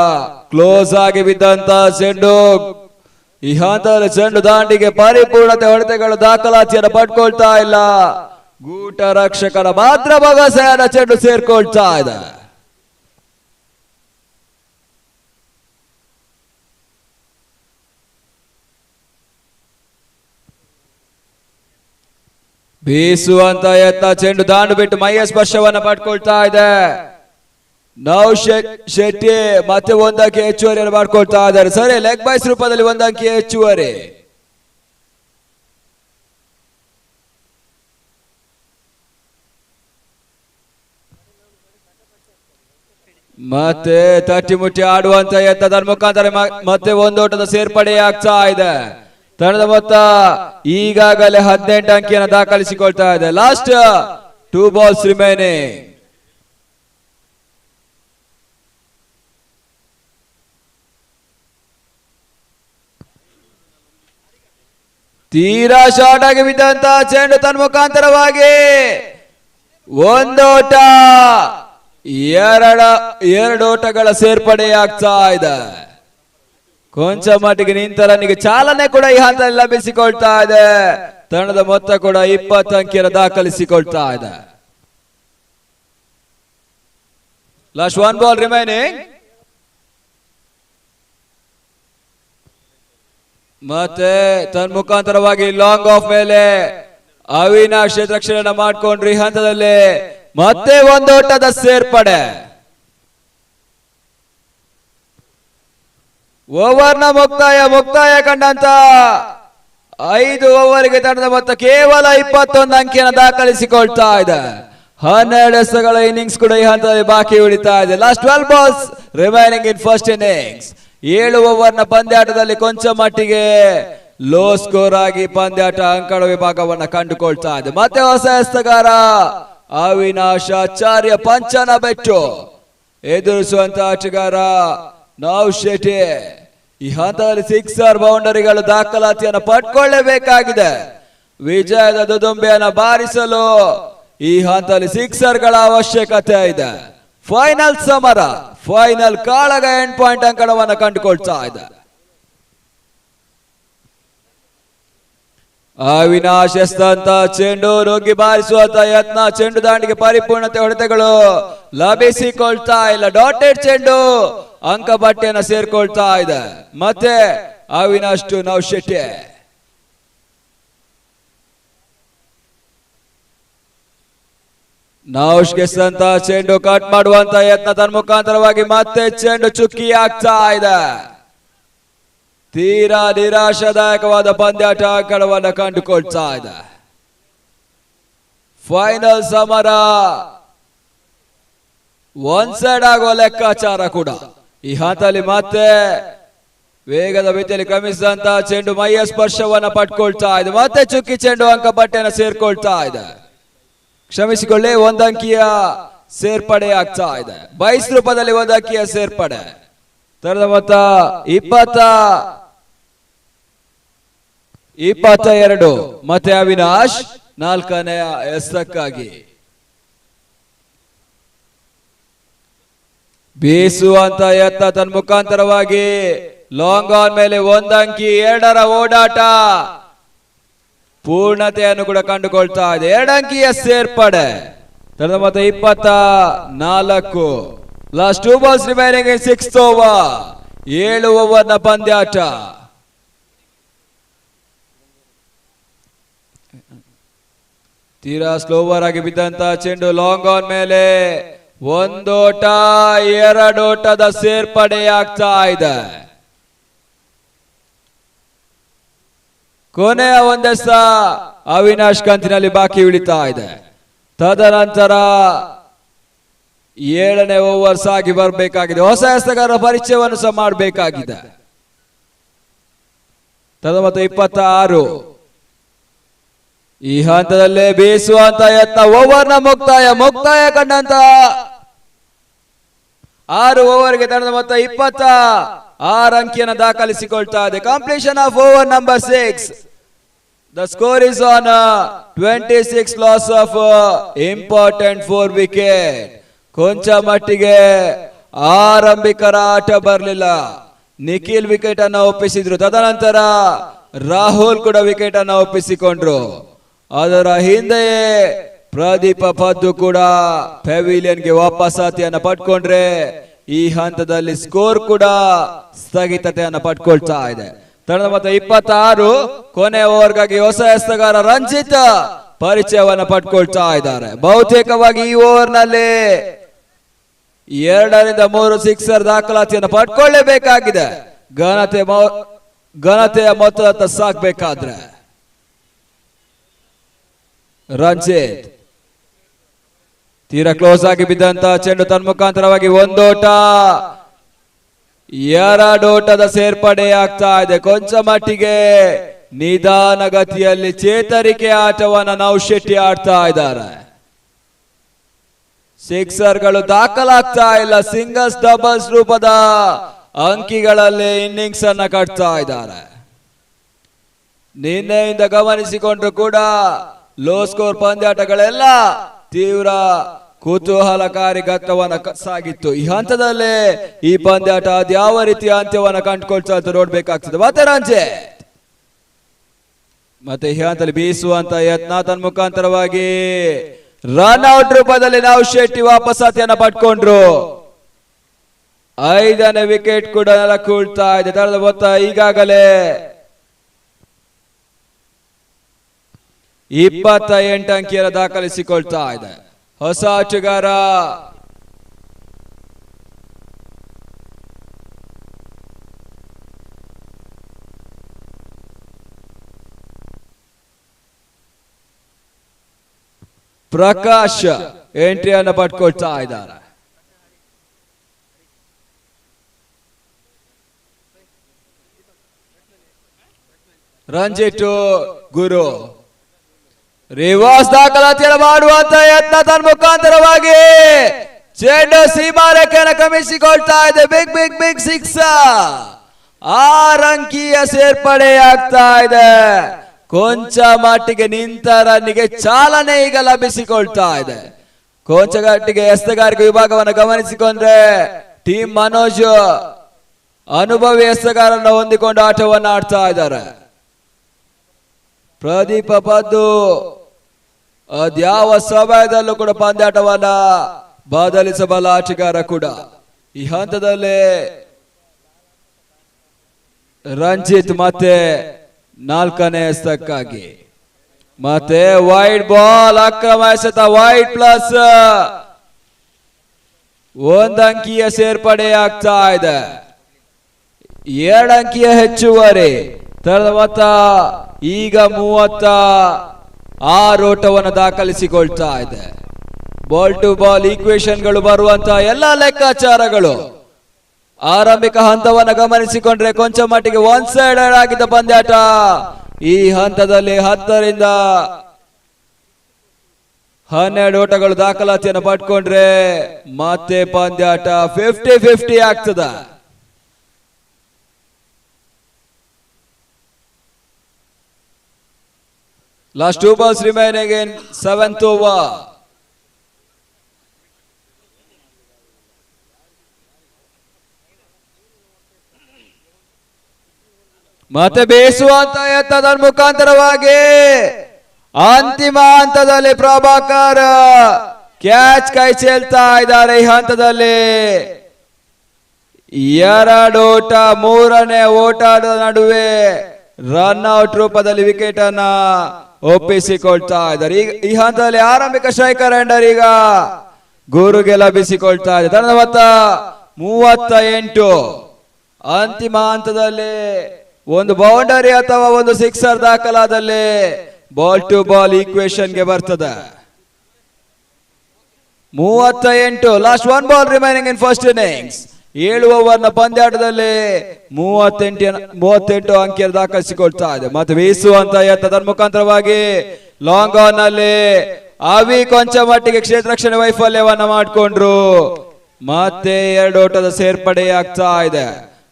ಕ್ಲೋಸ್ ಆಗಿ ಬಿದ್ದಂತ ಚೆಂಡು. ಈ ಹಂತದಲ್ಲಿ ಚೆಂಡು ದಾಂಡಿಗೆ ಪರಿಪೂರ್ಣತೆ ಹೊಡೆತಗಳು ದಾಖಲಾತಿಯನ್ನು ಪಡ್ಕೊಳ್ತಾ ಇಲ್ಲ. ಗೂಟ ರಕ್ಷಕರ ಮಾತ್ರ ಬಗಸೆಯನ್ನ ಚೆಂಡು ಸೇರ್ಕೊಳ್ತಾ ಇದೆ. ಬೀಸುವಂತ ಯತ್ನ, ಚೆಂಡು ದಾಂಡು ಬಿಟ್ಟು ಮೈಯ ಸ್ಪರ್ಶವನ್ನ ಪಡ್ಕೊಳ್ತಾ ಇದೆ. ನೌಶೆಟ್ಟಿ ಮತ್ತೆ 1 ಅಂಕಿ ಹೆಚ್ಚುವರಿಯನ್ನು ಮಾಡ್ಕೊಳ್ತಾ ಇದ್ದಾರೆ. ಸರಿ, ಲೆಗ್ ಬೈಸ್ ರೂಪದಲ್ಲಿ 1 ಅಂಕಿ ಹೆಚ್ಚುವರಿ. ಮತ್ತೆ ತಟ್ಟಿ ಮುಟ್ಟಿ ಆಡುವಂತ ಯತ್ನದ ಮುಖಾಂತರ ಮತ್ತೆ 1 ಓಟದ ಸೇರ್ಪಡೆ ಆಗ್ತಾ ಇದೆ. ತಂಡದ ಮೊತ್ತ ಈಗಾಗಲೇ 18 ಅಂಕಿಯನ್ನು ದಾಖಲಿಸಿಕೊಳ್ತಾ ಇದೆ. Last 2 balls remaining. ತೀರಾ ಶಾರ್ಟ್ ಆಗಿ ಬಿದ್ದಂತ ಚೆಂಡು ತನ್ನ ಮುಖಾಂತರವಾಗಿ 1 ಓಟ, 2 ಓಟಗಳ ಸೇರ್ಪಡೆ ಆಗ್ತಾ ಇದೆ. ಕೊಂಚ ಮಟ್ಟಿಗೆ ನಿಂತ ರನ್ನಿಗೆ ಚಾಲನೆ ಕೂಡ ಈ ಹಂತದಲ್ಲಿ ಲಭಿಸಿಕೊಳ್ತಾ ಇದೆ. ತಂಡದ ಮೊತ್ತ ಕೂಡ 20 ಅಂಕಿಯನ್ನು ದಾಖಲಿಸಿಕೊಳ್ತಾ ಇದೆ. Last 1 ball remaining. ಮತ್ತೆ ತನ್ನ ಮುಖಾಂತರವಾಗಿ ಲಾಂಗ್ ಆಫ್ ಮೇಲೆ ಅವಿನಾಶ್ ಕ್ಷೇತ್ರಕ್ಷಣೆ ಮಾಡಿಕೊಂಡ್ರು. ಈ ಹಂತದಲ್ಲಿ ಮತ್ತೆ 1 ಓಟದ ಸೇರ್ಪಡೆ. ಓವರ್ನ ಮುಕ್ತಾಯ ಕಂಡಂತ 5 ಓವರ್ಗೆ ತಂಡದ ಮೊತ್ತ ಕೇವಲ 21 ಅಂಕಿಯನ್ನು ದಾಖಲಿಸಿಕೊಳ್ತಾ ಇದೆ. 12 ಎಸೆಗಳ ಇನ್ನಿಂಗ್ಸ್ ಕೂಡ ಈ ಹಂತದಲ್ಲಿ ಬಾಕಿ ಉಳಿತಾ ಇದೆ. Last 12 balls remaining in first innings. 7 ಓವರ್ನ ಪಂದ್ಯಾಟದಲ್ಲಿ ಕೊಂಚ ಮಟ್ಟಿಗೆ ಲೋ ಸ್ಕೋರ್ ಆಗಿ ಪಂದ್ಯಾಟ ಅಂಕಣ ವಿಭಾಗವನ್ನ ಕಂಡುಕೊಳ್ತಾ ಇದೆ. ಮತ್ತೆ ಹೊಸ ಎಸೆಗಾರ ಅವಿನಾಶ್ ಆಚಾರ್ಯ ಪಂಚನ ಬೆಟ್ಟು ಎದುರಿಸುವಂತ ಆಟಗಾರ ನೌಶೆಟ್ಟಿ. ಈ ಹಂತದಲ್ಲಿ 6 ಬೌಂಡರಿಗಳು ದಾಖಲಾತಿಯನ್ನು ಪಡ್ಕೊಳ್ಳಲೇಬೇಕಾಗಿದೆ. ವಿಜಯದ ದುದುಂಬೆಯನ್ನು ಬಾರಿಸಲು ಈ ಹಂತದಲ್ಲಿ 6ಗಳ ಅವಶ್ಯಕತೆ ಇದೆ. ಫೈನಲ್ ಸಮರ, ಫೈನಲ್ ಕಾಳಗ ಎಂಡ್ ಪಾಯಿಂಟ್ ಅಂಕಣವನ್ನು ಕಂಡುಕೊಳ್ತಾ ಇದೆ. ಅವಿನಾಶ್ ಎಸ್ತಂತ ಚೆಂಡು ನುಗ್ಗಿ ಬಾರಿಸುವಂತ ಯತ್ನ, ಚೆಂಡು ದಾಂಡಿಗೆ ಪರಿಪೂರ್ಣತೆ ಹೊಡೆತಗಳು ಲಭಿಸಿಕೊಳ್ತಾ ಇಲ್ಲ. ಡಾಟೆಡ್ ಚೆಂಡು ಅಂಕ ಪಟ್ಟಿಯನ್ನು ಸೇರ್ಕೊಳ್ತಾ ಇದೆ. ಮತ್ತೆ ಅವಿನಾಶ್ ಟು ನೌಶೆಟ್ಟಿ. ನೌಶ್ ಗೆಸ್ತಂತ ಚೆಂಡು ಕಟ್ ಮಾಡುವಂತ ಯತ್ನ, ತನ್ನ ಮುಖಾಂತರವಾಗಿ ಮತ್ತೆ ಚೆಂಡು ಚುಕ್ಕಿ ಆಗ್ತಾ ಇದೆ. ತೀರಾ ನಿರಾಶಾದಾಯಕವಾದ ಪಂದ್ಯಾಟ ಅಂಕಣವನ್ನು ಕಂಡುಕೊಳ್ತಾ ಇದೆ. ಫೈನಲ್ ಸಮರ ಒನ್ ಸೈಡ್ ಆಗುವ ಲೆಕ್ಕಾಚಾರ ಕೂಡ. ಈ ಹಂತದಲ್ಲಿ ಮತ್ತೆ ವೇಗದ ಮಿತಿಯಲ್ಲಿ ಕ್ರಮಿಸಿದಂತ ಚೆಂಡು ಮೈಯ ಸ್ಪರ್ಶವನ್ನ ಪಡ್ಕೊಳ್ತಾ ಇದೆ. ಮತ್ತೆ ಚುಕ್ಕಿ ಚೆಂಡು ಅಂಕ ಪಟ್ಟಿಯನ್ನು ಸೇರ್ಕೊಳ್ತಾ ಇದೆ. ಕ್ಷಮಿಸಿಕೊಳ್ಳಿ, 1 ಅಂಕಿಯ ಸೇರ್ಪಡೆ ಆಗ್ತಾ ಇದೆ. ಬೈಸ್ ರೂಪದಲ್ಲಿ 1 ಅಂಕಿಯ ಸೇರ್ಪಡೆ. ತರದ ಮೊತ್ತ 20. 22 ಮತ್ತೆ ಅವಿನಾಶ್ 4ನೇ ಎಸಕ್ಕಾಗಿ. ಬೀಸುವಂತ ಯತ್ನ ತನ್ನ ಮುಖಾಂತರವಾಗಿ ಲಾಂಗ್ ಆನ್ ಮೇಲೆ 1 ಅಂಕಿ 2ರ ಓಡಾಟ ಪೂರ್ಣತೆಯನ್ನು ಕೂಡ ಕಂಡುಕೊಳ್ತಾ ಇದೆ. 2 ಅಂಕಿಯ ಸೇರ್ಪಡೆ. ಮತ್ತೆ 24. ಲಾಸ್ಟ್ 2 ಬಾಲ್ಸ್ ರಿಮೈನಿಂಗ್ ಇನ್ 6th ಓವರ್. 7 ಓವರ್ನ ಪಂದ್ಯಾಟ. ತೀರಾ ಸ್ಲೋವರ್ ಆಗಿ ಬಿದ್ದಂತ ಚೆಂಡು ಲಾಂಗ್ ಆನ್ ಮೇಲೆ 1 ಓಟ 2 ಓಟದ ಸೇರ್ಪಡೆಯಾಗ್ತಾ ಇದೆ. ಕೊನೆಯ ಒಂದೆಸ ಅವಿನಾಶ್ ಕಂತಿನಲ್ಲಿ ಬಾಕಿ ಉಳಿತಾ ಇದೆ. ತದನಂತರ 7ನೇ ಓವರ್ ಸಾಗಿ ಬರಬೇಕಾಗಿದೆ. ಹೊಸ ಎಸೆಗಾರರ ಪರಿಚಯವನ್ನು ಸಹ ಮಾಡಬೇಕಾಗಿದೆ. ಮತ್ತೆ 26. ಈ ಹಂತದಲ್ಲೇ ಬೀಸುವಂತ ಯತ್ನ. ಓವರ್ನ ಮುಕ್ತಾಯ ಕಂಡಂತ 6 ಓವರ್ಗೆ ತಂಡದ ಮೊತ್ತ 26 ಅಂಕಿಯನ್ನು ದಾಖಲಿಸಿಕೊಳ್ತಾ ಇದೆ. Completion of over number 6. The score is on 26 loss of important 4 wicket. ಕೊಂಚ ಮಟ್ಟಿಗೆ ಆರಂಭಿಕರ ಆಟ ಬರಲಿಲ್ಲ. ನಿಖಿಲ್ ವಿಕೆಟ್ ಅನ್ನು ಒಪ್ಪಿಸಿದ್ರು. ತದನಂತರ ರಾಹುಲ್ ಕೂಡ ವಿಕೆಟ್ ಅನ್ನು ಒಪ್ಪಿಸಿಕೊಂಡ್ರು. ಅದರ ಹಿಂದೆಯೇ ಪ್ರದೀಪ ಪದ್ದು ಕೂಡ ಪೆವಿಲಿಯನ್ಗೆ ವಾಪಸಾತಿಯನ್ನು ಪಡ್ಕೊಂಡ್ರೆ ಈ ಹಂತದಲ್ಲಿ ಸ್ಕೋರ್ ಕೂಡ ಸ್ಥಗಿತತೆಯನ್ನು ಪಡ್ಕೊಳ್ತಾ ಇದೆ. ತಂಡದ ಮೊತ್ತ 26. ಕೊನೆ ಓವರ್ಗಾಗಿ ಹೊಸ ಎಸೆಗಾರ ರಂಜಿತ್ ಪರಿಚಯವನ್ನು ಪಡ್ಕೊಳ್ತಾ ಇದ್ದಾರೆ. ಬಹುತೇಕವಾಗಿ ಈ ಓವರ್ ನಲ್ಲಿ 2ರಿಂದ 3 ಸಿಕ್ಸರ್ ದಾಖಲಾತಿಯನ್ನು ಪಡ್ಕೊಳ್ಳೇಬೇಕಾಗಿದೆ. ಘನತೆಯ ಮೊತ್ತದತ್ತ ಸಾಕ್ಬೇಕಾದ್ರೆ. ರಂಜಿತ್ ತೀರಾ ಕ್ಲೋಸ್ ಆಗಿ ಬಿದ್ದಂತ ಚೆಂಡು ತನ್ನ ಮುಖಾಂತರವಾಗಿ 1 ಓಟ 2 ಓಟದ ಸೇರ್ಪಡೆ ಆಗ್ತಾ ಇದೆ. ಕೊಂಚ ಮಟ್ಟಿಗೆ ನಿಧಾನ ಗತಿಯಲ್ಲಿ ಚೇತರಿಕೆ ಆಟವನ್ನ ನೌಶೆಟ್ಟಿ ಆಡ್ತಾ ಇದ್ದಾರೆ. ಸಿಕ್ಸರ್ಗಳು ದಾಖಲಾಗ್ತಾ ಇಲ್ಲ. ಸಿಂಗಲ್ಸ್ ಡಬಲ್ಸ್ ರೂಪದ ಅಂಕಿಗಳಲ್ಲಿ ಇನ್ನಿಂಗ್ಸ್ ಅನ್ನ ಕಟ್ತಾ ಇದ್ದಾರೆ. ನಿನ್ನೆಯಿಂದ ಗಮನಿಸಿಕೊಂಡ್ರು ಕೂಡ ಲೋ ಸ್ಕೋರ್ ಪಂದ್ಯಾಟಗಳೆಲ್ಲ ತೀವ್ರ ಕುತೂಹಲಕಾರಿ ಘಟ್ಟವನ್ನ ಸಾಗಿತ್ತು. ಈ ಹಂತದಲ್ಲೇ ಈ ಪಂದ್ಯಾಟ ಅದ್ಯಾವ ರೀತಿಯ ಅಂತ್ಯವನ್ನ ಕಂಡುಕೊಳ್ತಾ ಅಂತ ನೋಡ್ಬೇಕಾಗ್ತದೆ. ಮತ್ತೆ ರಂಜಿತ್ ಮತ್ತೆ ಈ ಹಂತದಲ್ಲಿ ಬೀಸುವಂತ ಯತ್ನ ತನ್ನ ಮುಖಾಂತರವಾಗಿ ರನ್ ಔಟ್ ರೂಪದಲ್ಲಿ ನೌಶೆಟ್ಟಿ ವಾಪಸಾತಿಯನ್ನ ಪಡ್ಕೊಂಡ್ರು. 5ನೇ ವಿಕೆಟ್ ಕೂಡ ನೆಲಕೂಳ್ತಾ ಇದೆ. ತಂಡದ ಮೊತ್ತ ಈಗಾಗಲೇ 28 ಅಂಕಿಯನ್ನು ದಾಖಲಿಸಿಕೊಳ್ತಾ ಇದೆ. ಹೊಸ ಆಟಗಾರ ಪ್ರಕಾಶ್ ಎಂಟ್ರಿಯನ್ನು ಪಡ್ಕೊಳ್ತಾ ಇದ್ದಾರೆ. ರಂಜಿತ್ ಗುರು ರಿವರ್ಸ್ ದಾಖಲಾತಿಯನ್ನು ಮಾಡುವಂತ ಯತ್ನ ತನ್ನ ಮುಖಾಂತರವಾಗಿ ಚೆಂಡು ಸೀಮಾರೇಖೆಯನ್ನು ಕ್ರಮಿಸಿಕೊಳ್ತಾ ಇದೆ. Big big big 6. 6 ಅಂಕಿಯ ಸೇರ್ಪಡೆಯಾಗ್ತಾ ಇದೆ. ಕೊಂಚ ಮಟ್ಟಿಗೆ ನಿಂತ ರನ್ನಿಗೆ ಚಾಲನೆ ಈಗ ಲಭಿಸಿಕೊಳ್ತಾ ಇದೆ. ಕೊಂಚ ಗಟ್ಟಿಗೆ ಎಸೆಗಾರಿಕೆ ವಿಭಾಗವನ್ನು ಗಮನಿಸಿಕೊಂಡ್ರೆ ಟೀಮ್ ಮನೋಜ್ ಅನುಭವಿ ಎಸೆಗಾರನ್ನು ಹೊಂದಿಕೊಂಡು ಆಟವನ್ನು ಆಡ್ತಾ ಇದ್ದಾರೆ. ಪ್ರದೀಪ ಪದ್ದು ಅದ್ಯಾವ ಸಮಯದಲ್ಲೂ ಕೂಡ ಪಂದ್ಯಾಟವನ್ನ ಬದಲಿಸಬಲ್ಲ ಆಟಗಾರ ಕೂಡ. ಈ ಹಂತದಲ್ಲಿ ರಂಜಿತ್ ಮತ್ತೆ 4ನೇ ಎಸೆತಕ್ಕಾಗಿ ಮತ್ತೆ ವೈಡ್ ಬಾಲ್ ಅಕ್ರಮ ಎಸೆತ. ವೈಡ್ ಪ್ಲಸ್ 1 ಅಂಕಿಯ ಸೇರ್ಪಡೆ ಆಗ್ತಾ ಇದೆ. 2 ಅಂಕಿಯ ಹೆಚ್ಚುವರಿ. ತರದ ಮೊತ್ತ ಈಗ 36 ಓಟವನ್ನು ದಾಖಲಿಸಿಕೊಳ್ತಾ ಇದೆ. ಬಾಲ್ ಟು ಬಾಲ್ ಈಕ್ವೇಶನ್ಗಳು ಬರುವಂತ ಎಲ್ಲ ಲೆಕ್ಕಾಚಾರಗಳು ಆರಂಭಿಕ ಹಂತವನ್ನು ಗಮನಿಸಿಕೊಂಡ್ರೆ ಕೊಂಚ ಮಟ್ಟಿಗೆ 1 ಸೈಡೆಡ್ ಆಗಿದ್ದ ಪಂದ್ಯಾಟ ಈ ಹಂತದಲ್ಲಿ 10ರಿಂದ 12 ಓಟಗಳು ದಾಖಲಾತಿಯನ್ನು ಪಡ್ಕೊಂಡ್ರೆ ಮತ್ತೆ ಪಂದ್ಯಾಟ 50-50 ಆಗ್ತದ. Last 2 balls remaining in 7th over. ಮತ್ತೆ ಬೇಸುವಂತ ಎತ್ತದ ಮುಖಾಂತರವಾಗಿ ಅಂತಿಮ ಹಂತದಲ್ಲಿ ಪ್ರಭಾಕರ್ ಕ್ಯಾಚ್ ಕೈ ಚೆಲ್ತಾ ಇದ್ದಾರೆ. ಈ ಹಂತದಲ್ಲಿ 2 ಓಟ, 3ನೇ ಓಟದ ನಡುವೆ ರನ್ ಔಟ್ ರೂಪದಲ್ಲಿ ವಿಕೆಟ್ ಅನ್ನ ಒಪ್ಪಿಸಿಕೊಳ್ತಾ ಇದ್ದಾರೆ. ಈಗ ಈ ಹಂತದಲ್ಲಿ ಆರಂಭಿಕ ಸ್ಟ್ರೈಕರ್ ಎಂಡರ್ ಈಗ ಗುರುಗೆ ಲಭಿಸಿಕೊಳ್ತಾ ಇದೆ. ತಂಡದ ಮೊತ್ತ 38. ಅಂತಿಮ ಹಂತದಲ್ಲಿ ಒಂದು ಬೌಂಡರಿ ಅಥವಾ ಒಂದು ಸಿಕ್ಸರ್ ದಾಖಲಾದಲ್ಲಿ ಬಾಲ್ ಟು ಬಾಲ್ ಈಕ್ವೇಶನ್ ಗೆ ಬರ್ತದೆ. 38. Last 1 ball remaining in first innings. 7 ಓವರ್ನ ಪಂದ್ಯಾಟದಲ್ಲಿ 38 ಅಂಕಿಯನ್ನು ದಾಖಲಿಸಿಕೊಳ್ತಾ ಇದೆ. ಮತ್ತೆ ಬೀಸುವಂತ ಎತ್ತದ ಮುಖಾಂತರವಾಗಿ ಲಾಂಗ್ ಆನ್ ನಲ್ಲಿ ಅವಿ ಕೊಂಚ ಮಟ್ಟಿಗೆ ಕ್ಷೇತ್ರ ರಕ್ಷಣೆ ವೈಫಲ್ಯವನ್ನ ಮಾಡಿಕೊಂಡ್ರು. ಮತ್ತೆ 2 ಓಟದ ಸೇರ್ಪಡೆ ಆಗ್ತಾ ಇದೆ.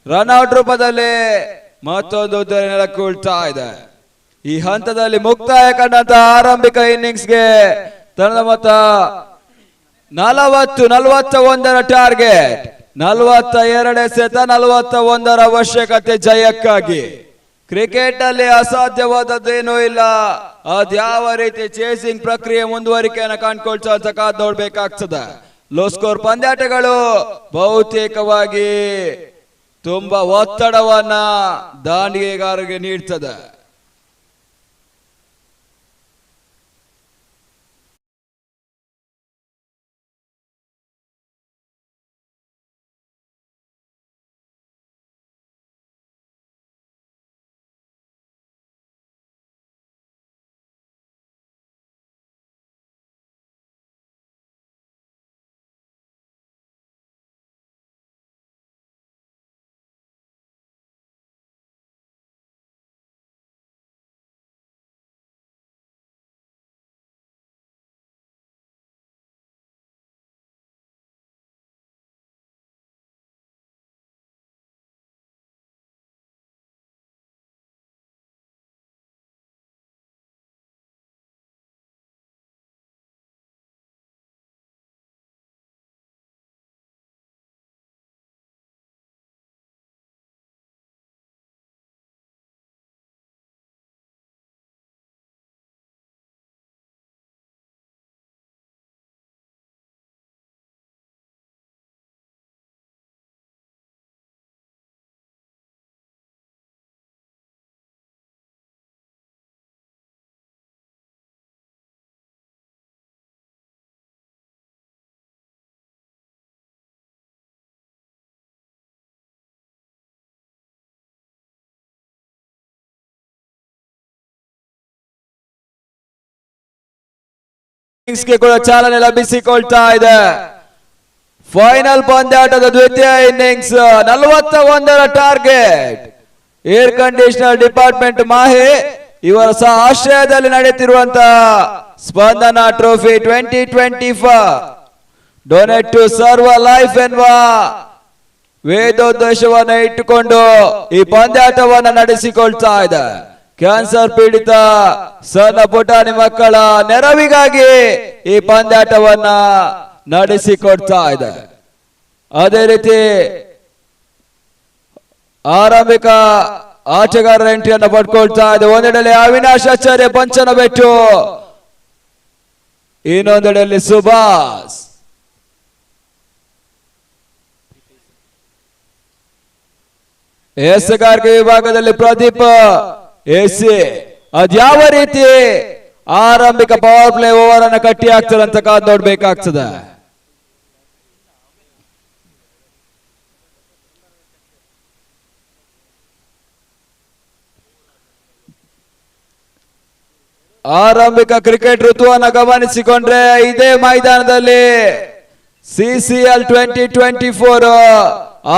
ರನ್ ಔಟ್ ರೂಪದಲ್ಲಿ ಮತ್ತೊಂದು ಉದ್ದರೆ ನೆಲಕ್ಕೆ ಉಳ್ತಾ ಇದೆ. ಈ ಹಂತದಲ್ಲಿ ಮುಕ್ತಾಯ ಕಂಡಂತ ಆರಂಭಿಕ ಇನ್ನಿಂಗ್ಸ್ಗೆ ತಂಡದ ಮೊತ್ತ 41ರ ಟಾರ್ಗೆಟ್, 42 ಎಸೆತ, 41ರ ಅವಶ್ಯಕತೆ ಜಯಕ್ಕಾಗಿ. ಕ್ರಿಕೆಟ್ ಅಲ್ಲಿ ಅಸಾಧ್ಯವಾದದ್ದೇನೂ ಇಲ್ಲ. ಅದ್ಯಾವ ರೀತಿ ಚೇಸಿಂಗ್ ಪ್ರಕ್ರಿಯೆ ಮುಂದುವರಿಕೆಯನ್ನು ಕಾಣ್ಕೊಳ್ತಾ ಕಾದ್ ನೋಡ್ಬೇಕಾಗ್ತದೆ. ಲೋ ಸ್ಕೋರ್ ಪಂದ್ಯಾಟಗಳು ಬಹುತೇಕವಾಗಿ ತುಂಬಾ ಒತ್ತಡವನ್ನ ದಾಂಡಿಗೆಗಾರರಿಗೆ ನೀಡ್ತದೆ. ಗೆ ಕೂಡ ಚಾಲನೆ ಲಭಿಸಿಕೊಳ್ತಾ ಇದೆ. ಫೈನಲ್ ಪಂದ್ಯಾಟದ ದ್ವಿತೀಯ ಇನ್ನಿಂಗ್ಸ್ 41ರ target. Air conditioner department Mahe ಇವರ ಸಹ ಆಶ್ರಯದಲ್ಲಿ ನಡೆಯುತ್ತಿರುವಂತಹ Spandana trophy 2024 donate to serve life ಎನ್ನುವ ವೇದೋದ್ದೇಶವನ್ನ ಇಟ್ಟುಕೊಂಡು ಈ ಪಂದ್ಯಾಟವನ್ನ ನಡೆಸಿಕೊಳ್ತಾ ಇದೆ. ಕ್ಯಾನ್ಸರ್ ಪೀಡಿತ ಸಣ್ಣ ಪುಟಾಣಿ ಮಕ್ಕಳ ನೆರವಿಗಾಗಿ ಈ ಪಂದ್ಯಾಟವನ್ನ ನಡೆಸಿಕೊಡ್ತಾ ಇದೆ. ಅದೇ ರೀತಿ ಆರಂಭಿಕ ಆಟಗಾರರ ಎಂಟ್ರಿಯನ್ನು ಪಡ್ಕೊಳ್ತಾ ಇದೆ. ಒಂದೆಡೆಯಲ್ಲಿ ಅವಿನಾಶ್ ಆಚಾರ್ಯ ಪಂಚನಬೆಟ್ಟು, ಇನ್ನೊಂದೆಡೆಯಲ್ಲಿ ಸುಭಾಸ್. ಎಸೆಗಾರಿಕೆ ವಿಭಾಗದಲ್ಲಿ ಪ್ರದೀಪ್ ಎಸಿ. ಅದ್ಯಾವ ರೀತಿ ಆರಂಭಿಕ ಪವರ್ ಪ್ಲೇ ಓವರ್ ಅನ್ನ ಕಟ್ಟಿ ಹಾಕ್ತಾರೆ ಅಂತ ಕಾದ್ ನೋಡ್ಬೇಕಾಗ್ತದೆ. ಆರಂಭಿಕ ಕ್ರಿಕೆಟ್ ಋತುವನ್ನು ಗಮನಿಸಿಕೊಂಡ್ರೆ ಇದೇ ಮೈದಾನದಲ್ಲಿ CCL 2024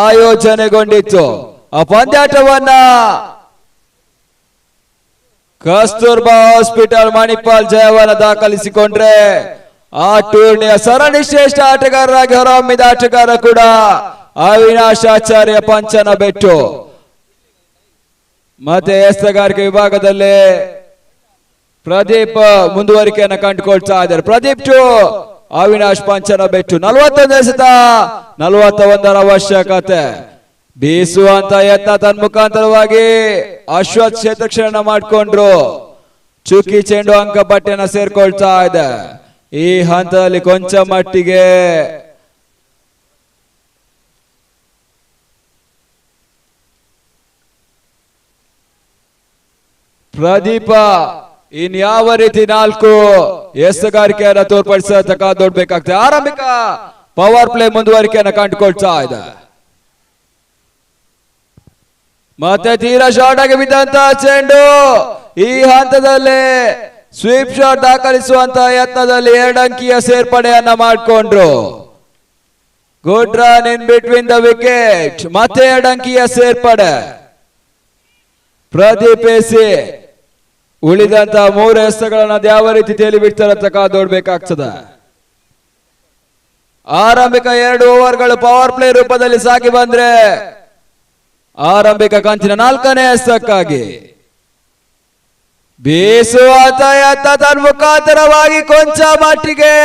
ಆಯೋಜನೆಗೊಂಡಿತ್ತು. ಆ ಪಂದ್ಯಾಟವನ್ನ ಕಸ್ತೂರ್ಬಾ ಹಾಸ್ಪಿಟಲ್ ಮಣಿಪಾಲ್ ಜಯವನ್ನ ದಾಖಲಿಸಿಕೊಂಡ್ರೆ ಆ ಟೂರ್ನಿಯ ಸರಣಿ ಶ್ರೇಷ್ಠ ಆಟಗಾರರಾಗಿ ಹೊರಹೊಮ್ಮಿದ ಆಟಗಾರ ಕೂಡ ಅವಿನಾಶ್ ಆಚಾರ್ಯ ಪಂಚನಬೆಟ್ಟು. ಮತ್ತೆ ಎಸೆಗಾರಿಕೆ ವಿಭಾಗದಲ್ಲಿ ಪ್ರದೀಪ್ ಮುಂದುವರಿಕೆಯನ್ನು ಕಂಡುಕೊಳ್ತಾ ಇದ್ದಾರೆ. ಪ್ರದೀಪ್ ಟು ಅವಿನಾಶ್ ಪಂಚನ ಬೆಟ್ಟು 41 ಎಸೆತ 41ರ ಅವಶ್ಯಕತೆ. ಬೀಸುವಂತ ಯತ್ನ ತನ್ನ ಮುಖಾಂತರವಾಗಿ ಅಶ್ವಥ್ ಕ್ಷೇತ್ರಕ್ಷಣ ಮಾಡಿಕೊಂಡ್ರು. ಚುಕ್ಕಿ ಚೆಂಡು ಅಂಕ ಪಟ್ಟಿಯನ್ನ ಸೇರ್ಕೊಳ್ತಾ ಇದೆ. ಈ ಹಂತದಲ್ಲಿ ಕೊಂಚ ಮಟ್ಟಿಗೆ ಪ್ರದೀಪ ಇನ್ಯಾವ ರೀತಿ 4 ಎಸೆಗಾರಿಕೆಯನ್ನು ತೋರ್ಪಡಿಸತಕ್ಕ ದೊಡ್ಡಬೇಕಾಗ್ತದೆ. ಆರಂಭಿಕ ಪವರ್ ಪ್ಲೇ ಮುಂದುವರಿಕೆಯನ್ನು ಕಂಡುಕೊಳ್ತಾ ಇದೆ. ಮತ್ತೆ ತೀರಾ ಶಾರ್ಟ್ ಆಗಿ ಬಿದ್ದಂತ ಚೆಂಡು ಈ ಹಂತದಲ್ಲಿ ಸ್ವೀಪ್ ಶಾಟ್ ದಾಖಲಿಸುವಂತ ಯತ್ನದಲ್ಲಿ 2 ಅಂಕಿಯ ಸೇರ್ಪಡೆಯನ್ನ ಮಾಡಿಕೊಂಡ್ರು. Good run in between the wicket. ಮತ್ತೆ 2 ಅಂಕಿಯ ಸೇರ್ಪಡೆ. ಪ್ರದೀಪ್ ಎಸಿ ಉಳಿದಂತ 3 ಎಸೆಗಳನ್ನ ಯಾವ ರೀತಿ ತೇಲಿ ಬಿಡ್ತಾರಂತ ನೋಡ್ಬೇಕಾಗ್ತದೆ. ಆರಂಭಿಕ 2 ಓವರ್ಗಳು ಪವರ್ ಪ್ಲೇ ರೂಪದಲ್ಲಿ ಸಾಗಿ ಬಂದ್ರೆ ಆರಂಭಿಕ ಕಂಚಿನ 4ನೇ ಎಸಕ್ಕಾಗಿ ಬೀಸುವಂತ ಯತ್ನ ತನ್ನ ಮುಖಾಂತರವಾಗಿ ಕೊಂಚ ಮಟ್ಟಿಗೆ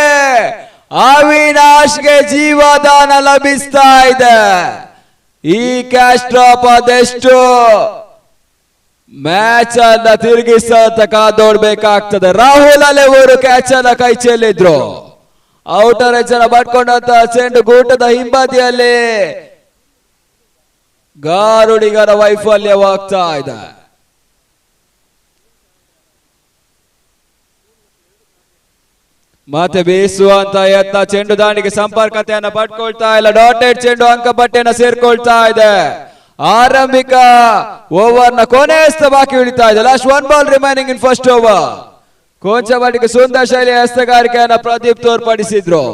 ಅವಿನಾಶ್ಗೆ ಜೀವದಾನ ಲಭಿಸ್ತಾ ಇದೆ. ಈ ಕ್ಯಾಚ್ ಡ್ರಾಪ್ ಅದೆಷ್ಟು ಮ್ಯಾಚ್ ಅನ್ನ ತಿರುಗಿಸತಕ್ಕ ನೋಡ್ಬೇಕಾಗ್ತದೆ. ರಾಹುಲ್ ಅಲೆವರು ಕ್ಯಾಚ್ ಅನ್ನ ಕೈ ಚೆಲ್ಲಿದ್ರು. ಔಟರ್ ಎಚ್ಚರ ಪಡ್ಕೊಂಡಂತ ಚೆಂಡು ಗೂಟದ ಹಿಂಬದಿಯಲ್ಲಿ ಗಾರುಡಿಗರ ವೈಫಲ್ಯವಾಗ್ತಾ ಇದೆ. ಮತ್ತೆ ಬೀಸುವಂತ ಯತ್ನ ಚೆಂಡು ದಾಂಡಿಗೆ ಸಂಪರ್ಕತೆಯನ್ನ ಪಡ್ಕೊಳ್ತಾ ಇಲ್ಲ. ಡಾಟೆಡ್ ಚೆಂಡು ಅಂಕ ಪಟ್ಟಿಯನ್ನ ಸೇರ್ಕೊಳ್ತಾ ಇದೆ. ಆರಂಭಿಕ ಓವರ್ ನ ಕೊನೆ ಎಸ್ತ ಬಾಕಿ ಉಳಿತಾ ಇದೆ. Last 1 ball remaining in first over. ಕೊಂಚ ಮಟ್ಟಿಗೆ ಸುಂದರ ಶೈಲಿಯ ಹಸ್ತಗಾರಿಕೆಯನ್ನ ಪ್ರದೀಪ್ ತೋರ್ಪಡಿಸಿದ್ರು.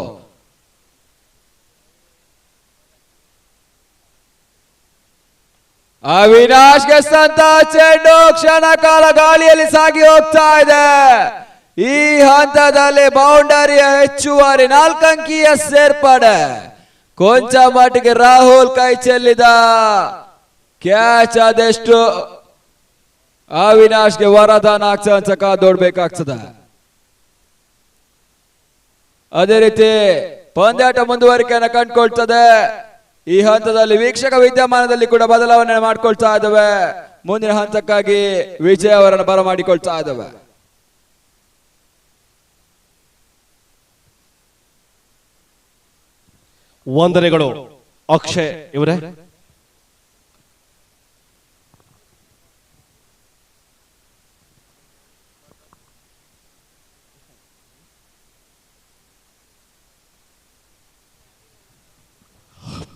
ಅವಿನಾಶ್ ಗೆಸ್ತಂತ ಚೆಂಡು ಕ್ಷಣ ಕಾಲ ಗಾಳಿಯಲ್ಲಿ ಸಾಗಿ ಹೋಗ್ತಾ ಇದೆ. ಈ ಹಂತದಲ್ಲಿ ಬೌಂಡರಿಯ ಹೆಚ್ಚುವರಿ 4 ಅಂಕಿಯ ಸೇರ್ಪಡೆ. ಕೊಂಚ ಮಟ್ಟಿಗೆ ರಾಹುಲ್ ಕೈ ಚೆಲ್ಲಿದ ಕ್ಯಾಚ್ ಅದೆಷ್ಟು ಅವಿನಾಶ್ಗೆ ವರದಾನ ಆಗ್ತಕ್ಕ ನೋಡ್ಬೇಕಾಗ್ತದೆ. ಅದೇ ರೀತಿ ಪಂದ್ಯಾಟ ಮುಂದುವರಿಕೆಯನ್ನು ಕಂಡುಕೊಳ್ತದೆ. ಈ ಹಂತದಲ್ಲಿ ವೀಕ್ಷಕ ವಿದ್ಯಮಾನದಲ್ಲಿ ಕೂಡ ಬದಲಾವಣೆ ಮಾಡ್ಕೊಳ್ತಾ ಇದ್ದಾವೆ. ಮುಂದಿನ ಹಂತಕ್ಕಾಗಿ ವಿಜಯ್ ಅವರನ್ನು ಬರಮಾಡಿಕೊಳ್ತಾ ಇದ್ದಾವೆ. ವಂದನೆಗಳು ಅಕ್ಷಯ್ ಇವರೇ.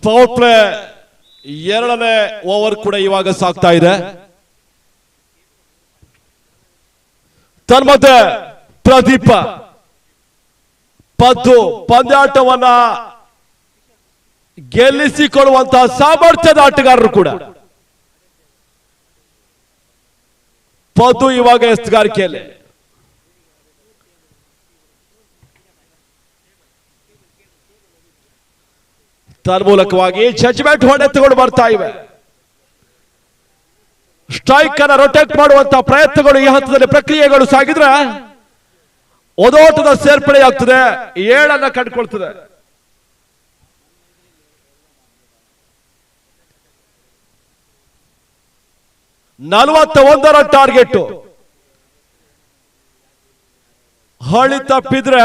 ಪವರ್ ಪ್ಲೇ 2ನೇ ಓವರ್ ಕೂಡ ಇವಾಗ ಸಾಗ್ತಾ ಇದೆ. ತನ್ಮಧ್ಯೆ ಪ್ರದೀಪ ಪಂದ್ಯಾಟವನ್ನ ಗೆಲ್ಲಿಸಿಕೊಳ್ಳುವಂತಹ ಸಾಮರ್ಥ್ಯದ ಆಟಗಾರರು ಕೂಡ. ಪದ್ದು ಇವಾಗ ಎಸ್ತುಗಾರಿಕೆಯಲ್ಲಿ ತನ್ಮೂಲಕವಾಗಿ ಜಡ್ಜ್ಮೆಂಟ್ ಹೊಡೆತಗಳು ಬರ್ತಾ ಇವೆ. ಸ್ಟ್ರೈಕ್ ಅನ್ನ ರೊಟೇಟ್ ಮಾಡುವಂತಹ ಪ್ರಯತ್ನಗಳು ಈ ಹಂತದಲ್ಲಿ ಪ್ರಕ್ರಿಯೆಗಳು ಸಾಗಿದ್ರೆ ಒದೋಟದ ಸೇರ್ಪಡೆಯಾಗ್ತದೆ, 7 ಕಂಡುಕೊಳ್ತದೆ. ರ ಟಾರ್ಗೆಟ್ ಹಳಿ ತಪ್ಪಿದ್ರೆ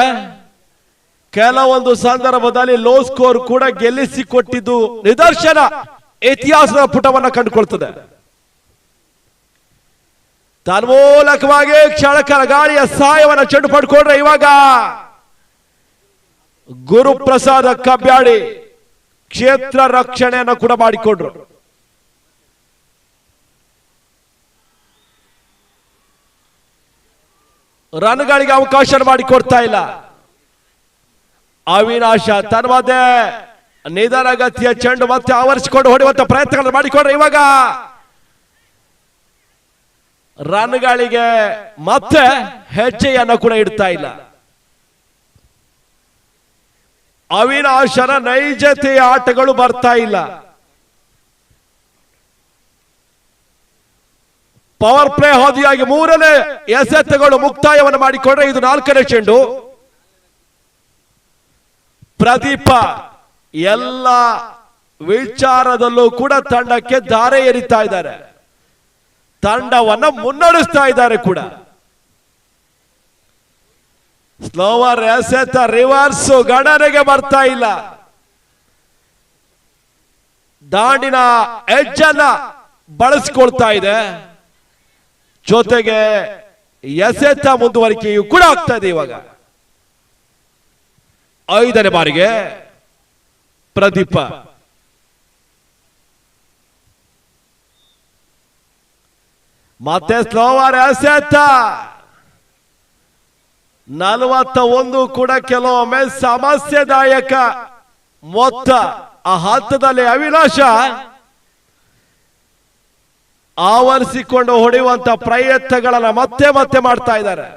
ಕೆಲವೊಂದು ಸಂದರ್ಭದಲ್ಲಿ ಲೋ ಸ್ಕೋರ್ ಕೂಡ ಗೆಲ್ಲಿಸಿಕೊಟ್ಟಿದ್ದು ನಿದರ್ಶನ ಇತಿಹಾಸದ ಪುಟವನ್ನು ಕಂಡುಕೊಳ್ತದೆ. ತನ್ಮೂಲಕವಾಗಿ ಕ್ಷಣಕರ ಗಾಳಿಯ ಸಹಾಯವನ್ನು ಚೆಂಡು ಪಡ್ಕೊಂಡ್ರೆ ಇವಾಗ ಗುರುಪ್ರಸಾದ ಕಬ್ಯಾಡಿ ಕ್ಷೇತ್ರ ರಕ್ಷಣೆಯನ್ನು ಕೂಡ ಮಾಡಿಕೊಂಡ್ರು. ರನ್ಗಳಿಗೆ ಅವಕಾಶ ಮಾಡಿಕೊಡ್ತಾ ಇಲ್ಲ. ಅವಿನಾಶ ತನ್ಮಧ್ಯೆ ನಿಧಾನಗತಿಯ ಚೆಂಡು ಮತ್ತೆ ಆವರಿಸಿಕೊಂಡು ಹೊಡೆಯುವಂತ ಪ್ರಯತ್ನಗಳನ್ನು ಮಾಡಿಕೊಂಡ್ರೆ ಇವಾಗ ರನ್ಗಳಿಗೆ ಮತ್ತೆ ಹೆಜ್ಜೆಯನ್ನು ಕೂಡ ಇಡ್ತಾ ಇಲ್ಲ. ಅವಿನಾಶನ ನೈಜತೆಯ ಆಟಗಳು ಬರ್ತಾ ಇಲ್ಲ. ಪವರ್ ಪ್ಲೇ ಹಾದಿಯಾಗಿ ಮೂರನೇ ಎಸೆತಗಳು ಮುಕ್ತಾಯವನ್ನು ಮಾಡಿಕೊಂಡ್ರೆ ಇದು ನಾಲ್ಕನೇ ಚೆಂಡು. ಪ್ರದೀಪ ಎಲ್ಲ ವಿಚಾರದಲ್ಲೂ ಕೂಡ ತಂಡಕ್ಕೆ ದಾರೆ ಎರಿತಾ ಇದ್ದಾರೆ, ತಂಡವನ್ನ ಮುನ್ನಡೆಸ್ತಾ ಇದ್ದಾರೆ ಕೂಡ. ಸ್ಲೋವರ್ ಎಸೆತ ರಿವರ್ಸ್ ಗಣನೆಗೆ ಬರ್ತಾ ಇಲ್ಲ. ದಾಂಡಿನ ಎಡ್ಜನ್ನ ಬಳಸಿಕೊಳ್ತಾ ಇದೆ, ಜೊತೆಗೆ ಎಸೆತ ಮುಂದುವರಿಕೆಯೂ ಕೂಡ ಆಗ್ತಾ ಇದೆ. ಇವಾಗ 5ನೇ ಬಾರಿಗೆ ಪ್ರದೀಪ ಮತ್ತೆ ಸ್ಲೋವರ್ ಎಸೆತ 41 ಕೂಡ ಕೆಲವೊಮ್ಮೆ ಸಮಸ್ಯೆದಾಯಕ ಮೊತ್ತ. ಆ ಹಂತದಲ್ಲಿ ಅವಿನಾಶ ಆವರಿಸಿಕೊಂಡು ಹೊಡೆಯುವಂತ ಪ್ರಯತ್ನಗಳನ್ನ ಮತ್ತೆ ಮತ್ತೆ ಮಾಡ್ತಾ ಇದ್ದಾರೆ.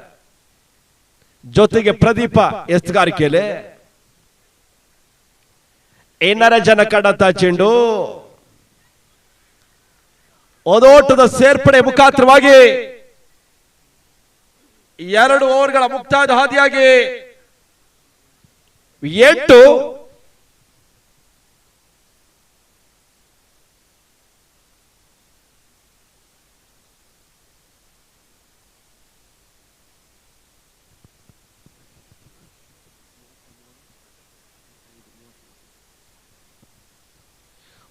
ಜೊತೆಗೆ ಪ್ರದೀಪ ಎಸ್ತುಗಾರಿಕೆಯಲ್ಲಿ ಇನ್ನರ ಜನ ಕಡತ ಚೆಂಡು ಓದೋಟದ ಸೇರ್ಪಡೆ ಮುಖಾಂತರವಾಗಿ 2 ಓವರ್ಗಳ ಮುಕ್ತಾಯದ ಹಾದಿಯಾಗಿ 8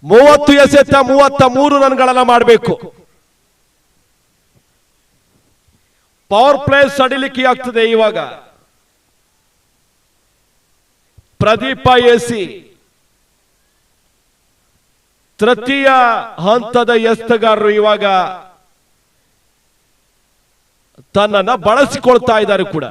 30 ಎಸೆತ 33 ರನ್ಗಳನ್ನ ಮಾಡಬೇಕು. ಪವರ್ ಪ್ಲೇ ಸಡಿಲಿಕೆ ಆಗ್ತದೆ. ಇವಾಗ ಪ್ರದೀಪ ಎಸಿ ತೃತೀಯ ಹಂತದ ಎಸ್ತಗಾರರು ಇವಾಗ ತನ್ನನ್ನ ಬಳಸಿಕೊಳ್ತಾ ಇದ್ದಾರೆ ಕೂಡ.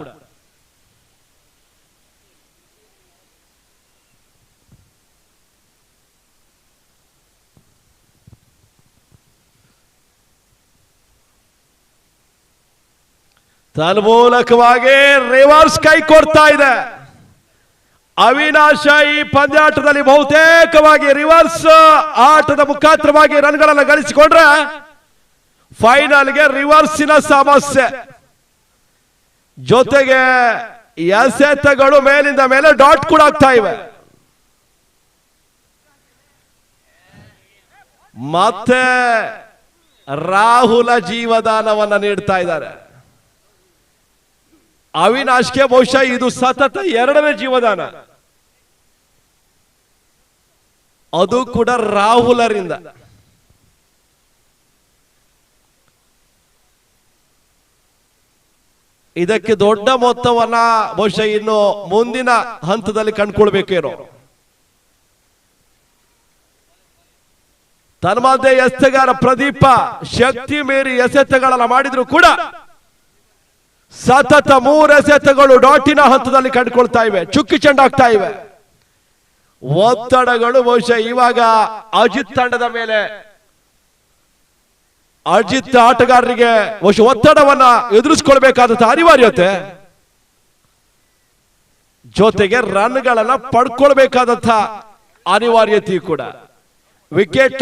ತನ್ಮೂಲಕವಾಗಿ ರಿವರ್ಸ್ ಕೈ ಕೊಡ್ತಾ ಇದೆ ಅವಿನಾಶ. ಈ ಪಂದ್ಯಾಟದಲ್ಲಿ ಬಹುತೇಕವಾಗಿ ರಿವರ್ಸ್ ಆಟದ ಮುಖಾಂತರವಾಗಿ ರನ್ಗಳನ್ನು ಗಳಿಸಿಕೊಂಡ್ರೆ ಫೈನಲ್ಗೆ ರಿವರ್ಸಿನ ಸಮಸ್ಯೆ, ಜೊತೆಗೆ ಎಸೆತಗಳು ಮೇಲಿಂದ ಮೇಲೆ ಡಾಟ್ ಕೂಡ ಆಗ್ತಾ ಇವೆ. ಮತ್ತೆ ರಾಹುಲ ಜೀವದಾನವನ್ನ ನೀಡ್ತಾ ಇದ್ದಾರೆ. ಅವಿನಾಶ್ಗೆ ಬಹುಶಃ ಇದು ಸತತ 2ನೇ ಜೀವದಾನ, ಅದು ಕೂಡ ರಾಹುಲರಿಂದ. ಇದಕ್ಕೆ ದೊಡ್ಡ ಮೊತ್ತವನ್ನ ಬಹುಶಃ ಇನ್ನು ಮುಂದಿನ ಹಂತದಲ್ಲಿ ಕಂಡುಕೊಳ್ಬೇಕೇನೋ. ತನ್ಮಧ್ಯೆ ಎಸೆತಗಾರ ಪ್ರದೀಪ ಶಕ್ತಿ ಮೀರಿ ಎಸೆತಗಳನ್ನ ಮಾಡಿದ್ರು ಕೂಡ ಸತತ 3 ಎಸೆತಗಳು ಡಾಟಿನ ಹಂತದಲ್ಲಿ ಕಂಡುಕೊಳ್ತಾ ಇವೆ, ಚುಕ್ಕಿ ಚೆಂಡಾಗ್ತಾ ಇವೆ. ಒತ್ತಡಗಳು ಬಹುಶಃ ಇವಾಗ ಅಜಿತ್ ತಂಡದ ಮೇಲೆ, ಅಜಿತ್ ಆಟಗಾರರಿಗೆ ಬಹುಶಃ ಒತ್ತಡವನ್ನ ಎದುರಿಸಿಕೊಳ್ಬೇಕಾದಂತ ಅನಿವಾರ್ಯತೆ, ಜೊತೆಗೆ ರನ್ಗಳನ್ನ ಪಡ್ಕೊಳ್ಬೇಕಾದಂತ ಅನಿವಾರ್ಯತೆ ಕೂಡ. ವಿಕೆಟ್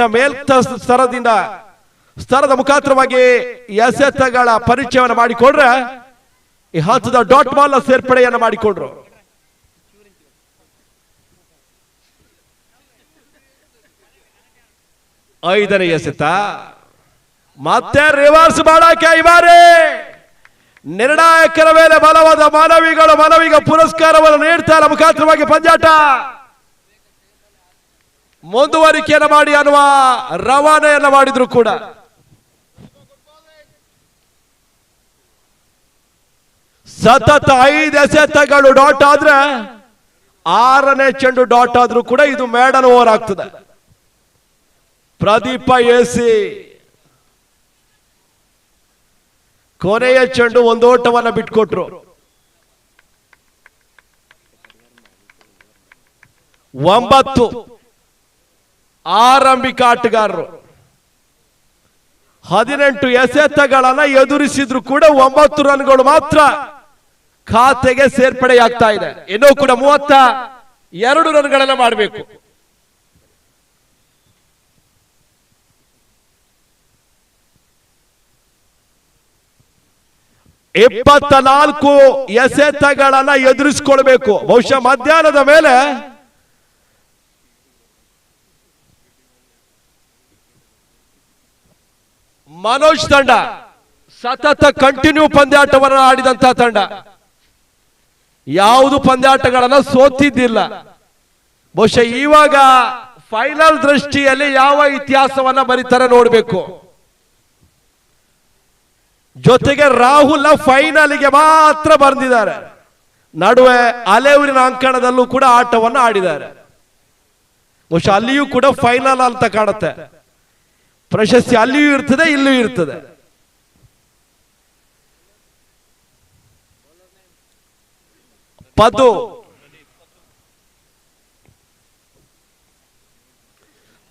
ಸ್ತರದ ಮುಖಾಂತರವಾಗಿ ಎಸೆತಗಳ ಪರಿಚಯವನ್ನು ಮಾಡಿಕೊಂಡ್ರೆ ಈ ಹಂತದ ಡಾಟ್ ಬಾಲ್ ಸೇರ್ಪಡೆಯನ್ನು ಮಾಡಿಕೊಂಡ್ರು. ಐದನೇ ಎಸೆತ ಮತ್ತೆ ರಿವರ್ಸ್ ಮಾಡಕ್ಕೆ ಇವಾರೆ ನಿರ್ಣಾಯಕರ ಮೇಲೆ ಬಲವಾದ ಮನವಿಗೆ ಪುರಸ್ಕಾರವನ್ನು ನೀಡ್ತಾರೆ ಮುಖಾಂತರವಾಗಿ ಪಂದ್ಯಾಟ ಮುಂದುವರಿಕೆಯನ್ನು ಮಾಡಿ ಅನ್ನುವ ರವಾನೆಯನ್ನು ಮಾಡಿದ್ರು ಕೂಡ. ಸತತ 5 ಎಸೆತಗಳು ಡಾಟ್ ಆದ್ರೆ 6ನೇ ಚೆಂಡು ಡಾಟ್ ಆದ್ರೂ ಕೂಡ ಇದು ಮೇಡನ್ ಓವರ್ ಆಗ್ತದೆ. ಪ್ರದೀಪ ಎಸಿ ಕೊನೆಯ ಚೆಂಡು ಒಂದೋಟವನ್ನ ಬಿಟ್ಕೊಟ್ರು. 9 ಆರಂಭಿಕ ಆಟಗಾರರು 18 ಎಸೆತಗಳನ್ನ ಎದುರಿಸಿದ್ರು ಕೂಡ 9 ರನ್ಗಳು ಮಾತ್ರ ಖಾತೆಗೆ ಸೇರ್ಪಡೆಯಾಗ್ತಾ ಇದೆ. ಇನ್ನೂ ಕೂಡ 32 ರನ್ಗಳನ್ನ ಮಾಡಬೇಕು. 24 ಎಸೆತಗಳನ್ನ ಎದುರಿಸಿಕೊಳ್ಬೇಕು. ಬಹುಶಃ ಮಧ್ಯಾಹ್ನದ ಮೇಲೆ ಮನೋಜ್ ತಂಡ ಸತತ ಕಂಟಿನ್ಯೂ ಪಂದ್ಯಾಟವನ್ನು ಆಡಿದಂತಹ ತಂಡ, ಯಾವುದು ಪಂದ್ಯಾಟಗಳನ್ನ ಸೋತಿದ್ದಿಲ್ಲ. ಬಹುಶಃ ಇವಾಗ ಫೈನಲ್ ದೃಷ್ಟಿಯಲ್ಲಿ ಯಾವ ಇತಿಹಾಸವನ್ನ ಬರೀತಾರೆ ನೋಡ್ಬೇಕು. ಜೊತೆಗೆ ರಾಹುಲ್ ಫೈನಲ್ಗೆ ಮಾತ್ರ ಬಂದಿದ್ದಾರೆ, ನಡುವೆ ಅಲೆಯೂರಿನ ಅಂಕಣದಲ್ಲೂ ಕೂಡ ಆಟವನ್ನು ಆಡಿದ್ದಾರೆ. ಬಹುಶಃ ಅಲ್ಲಿಯೂ ಕೂಡ ಫೈನಲ್ ಅಂತ ಕಾಣುತ್ತೆ. ಪ್ರಶಸ್ತಿ ಅಲ್ಲಿಯೂ ಇರ್ತದೆ, ಇಲ್ಲಿಯೂ ಇರ್ತದೆ. ಪದ್ದು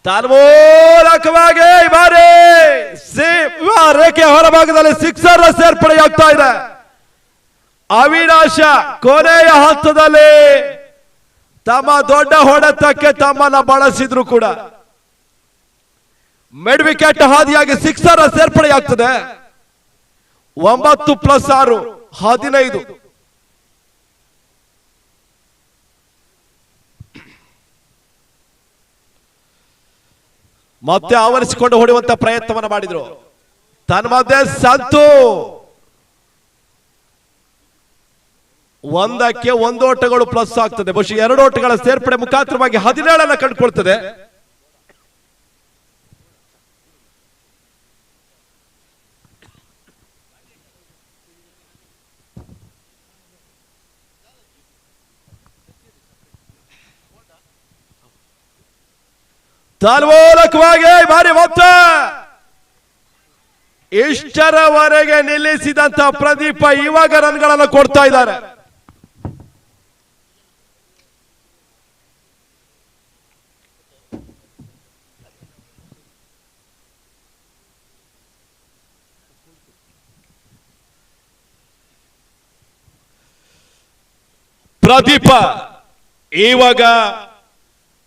ತಾಲ್ಮೂಲಕವಾಗಿ ಬಾರಿ ರೇಖೆ ಹೊರಭಾಗದಲ್ಲಿ ಸಿಕ್ಸರ್ ಸೇರ್ಪಡೆಯಾಗ್ತಾ ಇದೆ. ಅವಿನಾಶ ಕೊನೆಯ ಹಂತದಲ್ಲಿ ತಮ್ಮ ದೊಡ್ಡ ಹೊಡೆತಕ್ಕೆ ತಮ್ಮನ್ನ ಬಳಸಿದ್ರು ಕೂಡ ಮಿಡ್ ವಿಕೆಟ್ ಹಾದಿಯಾಗಿ ಸಿಕ್ಸರ್ ಸೇರ್ಪಡೆಯಾಗ್ತದೆ. 9+6 15. ಮತ್ತೆ ಆವರಿಸಿಕೊಂಡು ಹೊಡೆಯುವಂತ ಪ್ರಯತ್ನವನ್ನು ಮಾಡಿದ್ರು. ತನ್ಮಧ್ಯೆ ಸಂತು 1ಕ್ಕೆ 1 ಓಟಗಳು ಪ್ಲಸ್ ಆಗ್ತದೆ. ಬಹುಶಃ 2 ಓಟಗಳ ಸೇರ್ಪಡೆ ಮುಖಾಂತರವಾಗಿ 17 ಕಂಡುಕೊಳ್ತದೆ. ತಾಲ್ಮೂಲಕವಾಗಿ ಬಾರಿ ಮೊತ್ತ ಇಷ್ಟರವರೆಗೆ ನಿಲ್ಲಿಸಿದಂತ ಪ್ರದೀಪ ಇವಾಗ ರನ್ಗಳನ್ನು ಕೊಡ್ತಾ ಇದ್ದಾರೆ. ಪ್ರದೀಪ ಇವಾಗ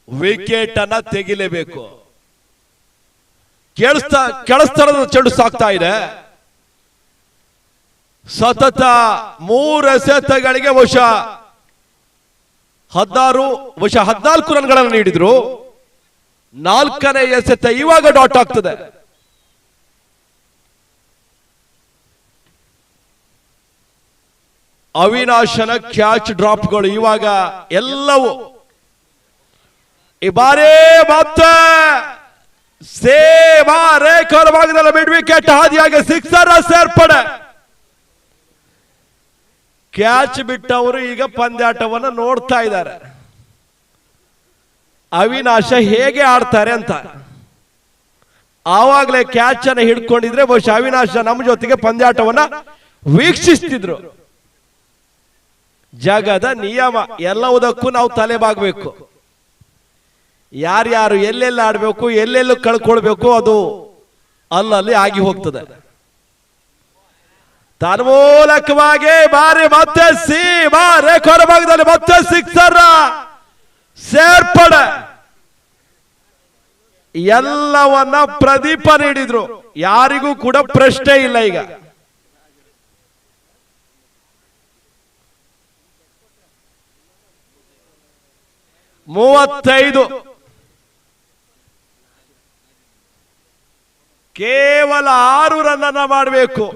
ವಿಕೆಟ್ ಅನ್ನ ತೆಗಿಲೇಬೇಕು. ಕೆಳಸ್ಥಳದ ಚೆಂಡು ಸಾಕ್ತಾ ಇದೆ. ಸತತ 3 ಎಸೆತಗಳಿಗೆ ಬಹುಶಃ 14 ರನ್ಗಳನ್ನು ನೀಡಿದ್ರು. 4ನೇ ಎಸೆತ ಇವಾಗ ಡಾಟ್ ಆಗ್ತದೆ. ಅವಿನಾಶನ ಕ್ಯಾಚ್ ಡ್ರಾಪ್ಗಳು ಇವಾಗ ಎಲ್ಲವೂ ಈ ಬಾರಿ ಮತ್ತೆ ರೇಖಾ ಭಾಗದಲ್ಲಿ ಮಿಡ್ ವಿಕೆಟ್ ಹಾದಿಯಾಗಿ ಸಿಕ್ಸರ್ ಸೇರ್ಪಡೆ. ಕ್ಯಾಚ್ ಬಿಟ್ಟವರು ಈಗ ಪಂದ್ಯಾಟವನ್ನು ನೋಡ್ತಾ ಇದ್ದಾರೆ, ಅವಿನಾಶ ಹೇಗೆ ಆಡ್ತಾರೆ ಅಂತ. ಆವಾಗಲೇ ಕ್ಯಾಚ್ ಅನ್ನು ಹಿಡ್ಕೊಂಡಿದ್ರೆ ಬಹುಶಃ ಅವಿನಾಶ ನಮ್ಮ ಜೊತೆಗೆ ಪಂದ್ಯಾಟವನ್ನ ವೀಕ್ಷಿಸ್ತಿದ್ರು. ಜಗದ ನಿಯಮ, ಎಲ್ಲವುದಕ್ಕೂ ನಾವು ತಲೆಬಾಗಬೇಕು. ಯಾರ್ಯಾರು ಎಲ್ಲೆಲ್ಲಿ ಆಡಬೇಕು, ಎಲ್ಲೆಲ್ಲೂ ಕಳ್ಕೊಳ್ಬೇಕು, ಅದು ಅಲ್ಲಲ್ಲಿ ಆಗಿ ಹೋಗ್ತದೆ. ತನ್ಮೂಲಕವಾಗಿ ಬಾರಿ ಮತ್ತೆ ರೇಖಾ ಭಾಗದಲ್ಲಿ ಮತ್ತೆ ಸಿಕ್ಸರ್ ಸೇರ್ಪಡೆ. ಎಲ್ಲವನ್ನ ಪ್ರದೀಪ ನೀಡಿದ್ರು, ಯಾರಿಗೂ ಕೂಡ ಪ್ರಶ್ನೆ ಇಲ್ಲ. ಈಗ ಮೂವತ್ತೈದು, ಕೇವಲ 6 ರನ್ ಮಾಡಬೇಕು.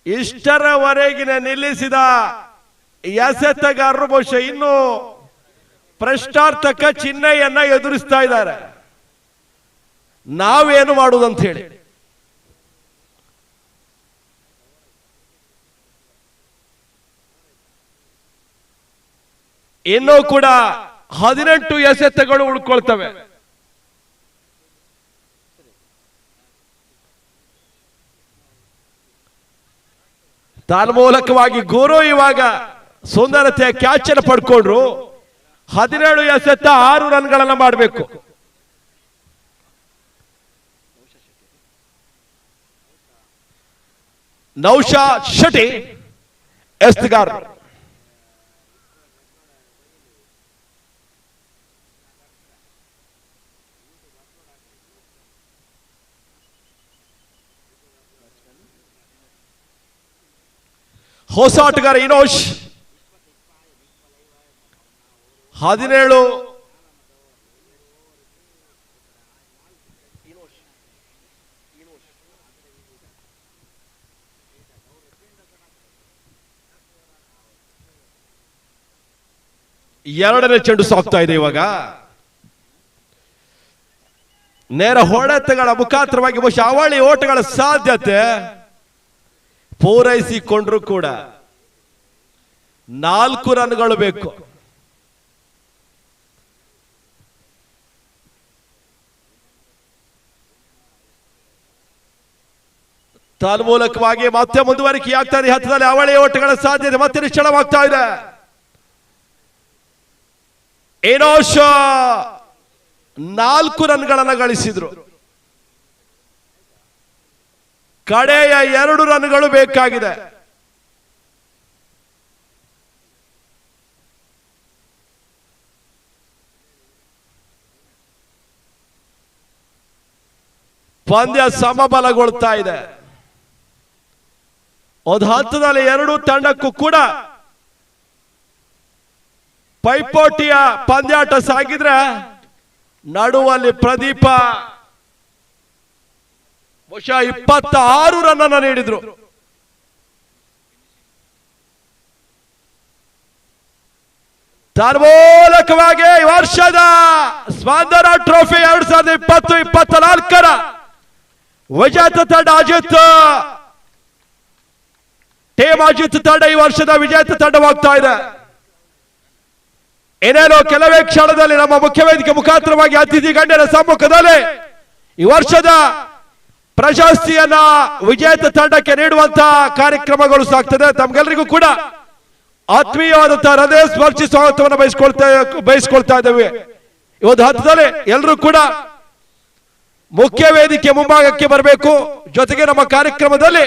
ಇಷ್ಟರವರೆಗಿನ ನಿಲ್ಲಿಸಿದ ಎಸೆತಗಾರರು ಬಹುಶಃ ಇನ್ನು ಪ್ರಶ್ನಾರ್ಥಕ ಚಿಹ್ನೆಯನ್ನ ಎದುರಿಸ್ತಾ ಇದ್ದಾರೆ, ನಾವೇನು ಮಾಡುವುದಂತ ಹೇಳಿ. ಇನ್ನೂ ಕೂಡ 18 ಎಸೆತಗಳು ಉಳ್ಕೊಳ್ತವೆ. ತನ್ಮೂಲಕವಾಗಿ ಗುರು ಇವಾಗ ಸುಂದರತೆಯ ಕ್ಯಾಚ್ ಅನ್ನು ಪಡ್ಕೊಂಡ್ರು. 17 ಎಸೆತ 6 ರನ್ಗಳನ್ನ ಮಾಡಬೇಕು. ನೌಶಾದ್ ಶೆಟ್ಟಿ ಎಸ್ತಗಾರ್. ಹೊಸ ಆಟಗಾರ ಇನೋಶ್ 17. ಎರಡನೇ ಚೆಂಡು ಸಾಕ್ತಾ ಇದೆ. ಇವಾಗ ನೇರ ಹೊಡೆತಗಳ ಮುಖಾಂತರವಾಗಿ ಬಹುಶಃ ಅವಳಿ ಓಟಗಳ ಸಾಧ್ಯತೆ ಪೂರೈಸಿಕೊಂಡ್ರು ಕೂಡ 4 ರನ್ಗಳು ಬೇಕು. ತನ್ಮೂಲಕವಾಗಿ ಮತ್ತೆ ಮುಂದುವರಿಕೆಯಾಗ್ತಾ ಇದೆ. ಹತ್ತದಲ್ಲಿ ಅವಳಿ ಓಟಗಳ ಸಾಧ್ಯತೆ ಮತ್ತೆ ನಿಶ್ಚಳವಾಗ್ತಾ ಇದೆ. ಇನೋಶ್ 4 ರನ್ಗಳನ್ನು ಗಳಿಸಿದ್ರು. ಕಡೆಯ 2 ರನ್ಗಳು ಬೇಕಾಗಿದೆ. ಪಂದ್ಯ ಸಮಬಲಗೊಳ್ತಾ ಇದೆ. ಒಂದು ಹಂತದಲ್ಲಿ 2 ತಂಡಕ್ಕೂ ಕೂಡ ಪೈಪೋಟಿಯ ಪಂದ್ಯಾಟ ಸಾಗಿದ್ರೆ ನಡುವಲ್ಲಿ ಪ್ರದೀಪ ಬಹುಶಃ 26 ರನ್ ಅನ್ನು ನೀಡಿದ್ರು. ತನ್ಮೂಲಕವಾಗಿ ಈ ವರ್ಷದ ಸ್ಪಂದನ ಟ್ರೋಫಿ 2020-24 ವಿಜೇತ ತಂಡ ಅಜಿತ್ ಟೀಮ್ ಅಜಿತ್ ತಂಡ ಈ ವರ್ಷದ ವಿಜೇತ ತಂಡವಾಗ್ತಾ ಇದೆ. ಏನೇನೋ ಕೆಲವೇ ಕ್ಷಣದಲ್ಲಿ ನಮ್ಮ ಮುಖ್ಯ ವೇದಿಕೆ ಮುಖಾಂತರವಾಗಿ ಅತಿಥಿ ಗಣ್ಯರ ಸಮ್ಮುಖದಲ್ಲಿ ಈ ವರ್ಷದ ಪ್ರಶಸ್ತಿಯನ್ನ ವಿಜೇತ ತಂಡಕ್ಕೆ ನೀಡುವಂತಹ ಕಾರ್ಯಕ್ರಮಗಳು ಸಾಗ್ತದೆ. ತಮ್ಗೆಲ್ಲರಿಗೂ ಕೂಡ ಆತ್ಮೀಯವಾದಂತಹ ಹೃದಯ ಸ್ಪರ್ಶಿ ಸ್ವಾಗತವನ್ನು ಬಯಸ್ಕೊಳ್ತಾ ಇದ್ದೇವೆ. ಈ ಒಂದು ಹಂತದಲ್ಲಿ ಎಲ್ಲರೂ ಕೂಡ ಮುಖ್ಯ ವೇದಿಕೆ ಮುಂಭಾಗಕ್ಕೆ ಬರಬೇಕು. ಜೊತೆಗೆ ನಮ್ಮ ಕಾರ್ಯಕ್ರಮದಲ್ಲಿ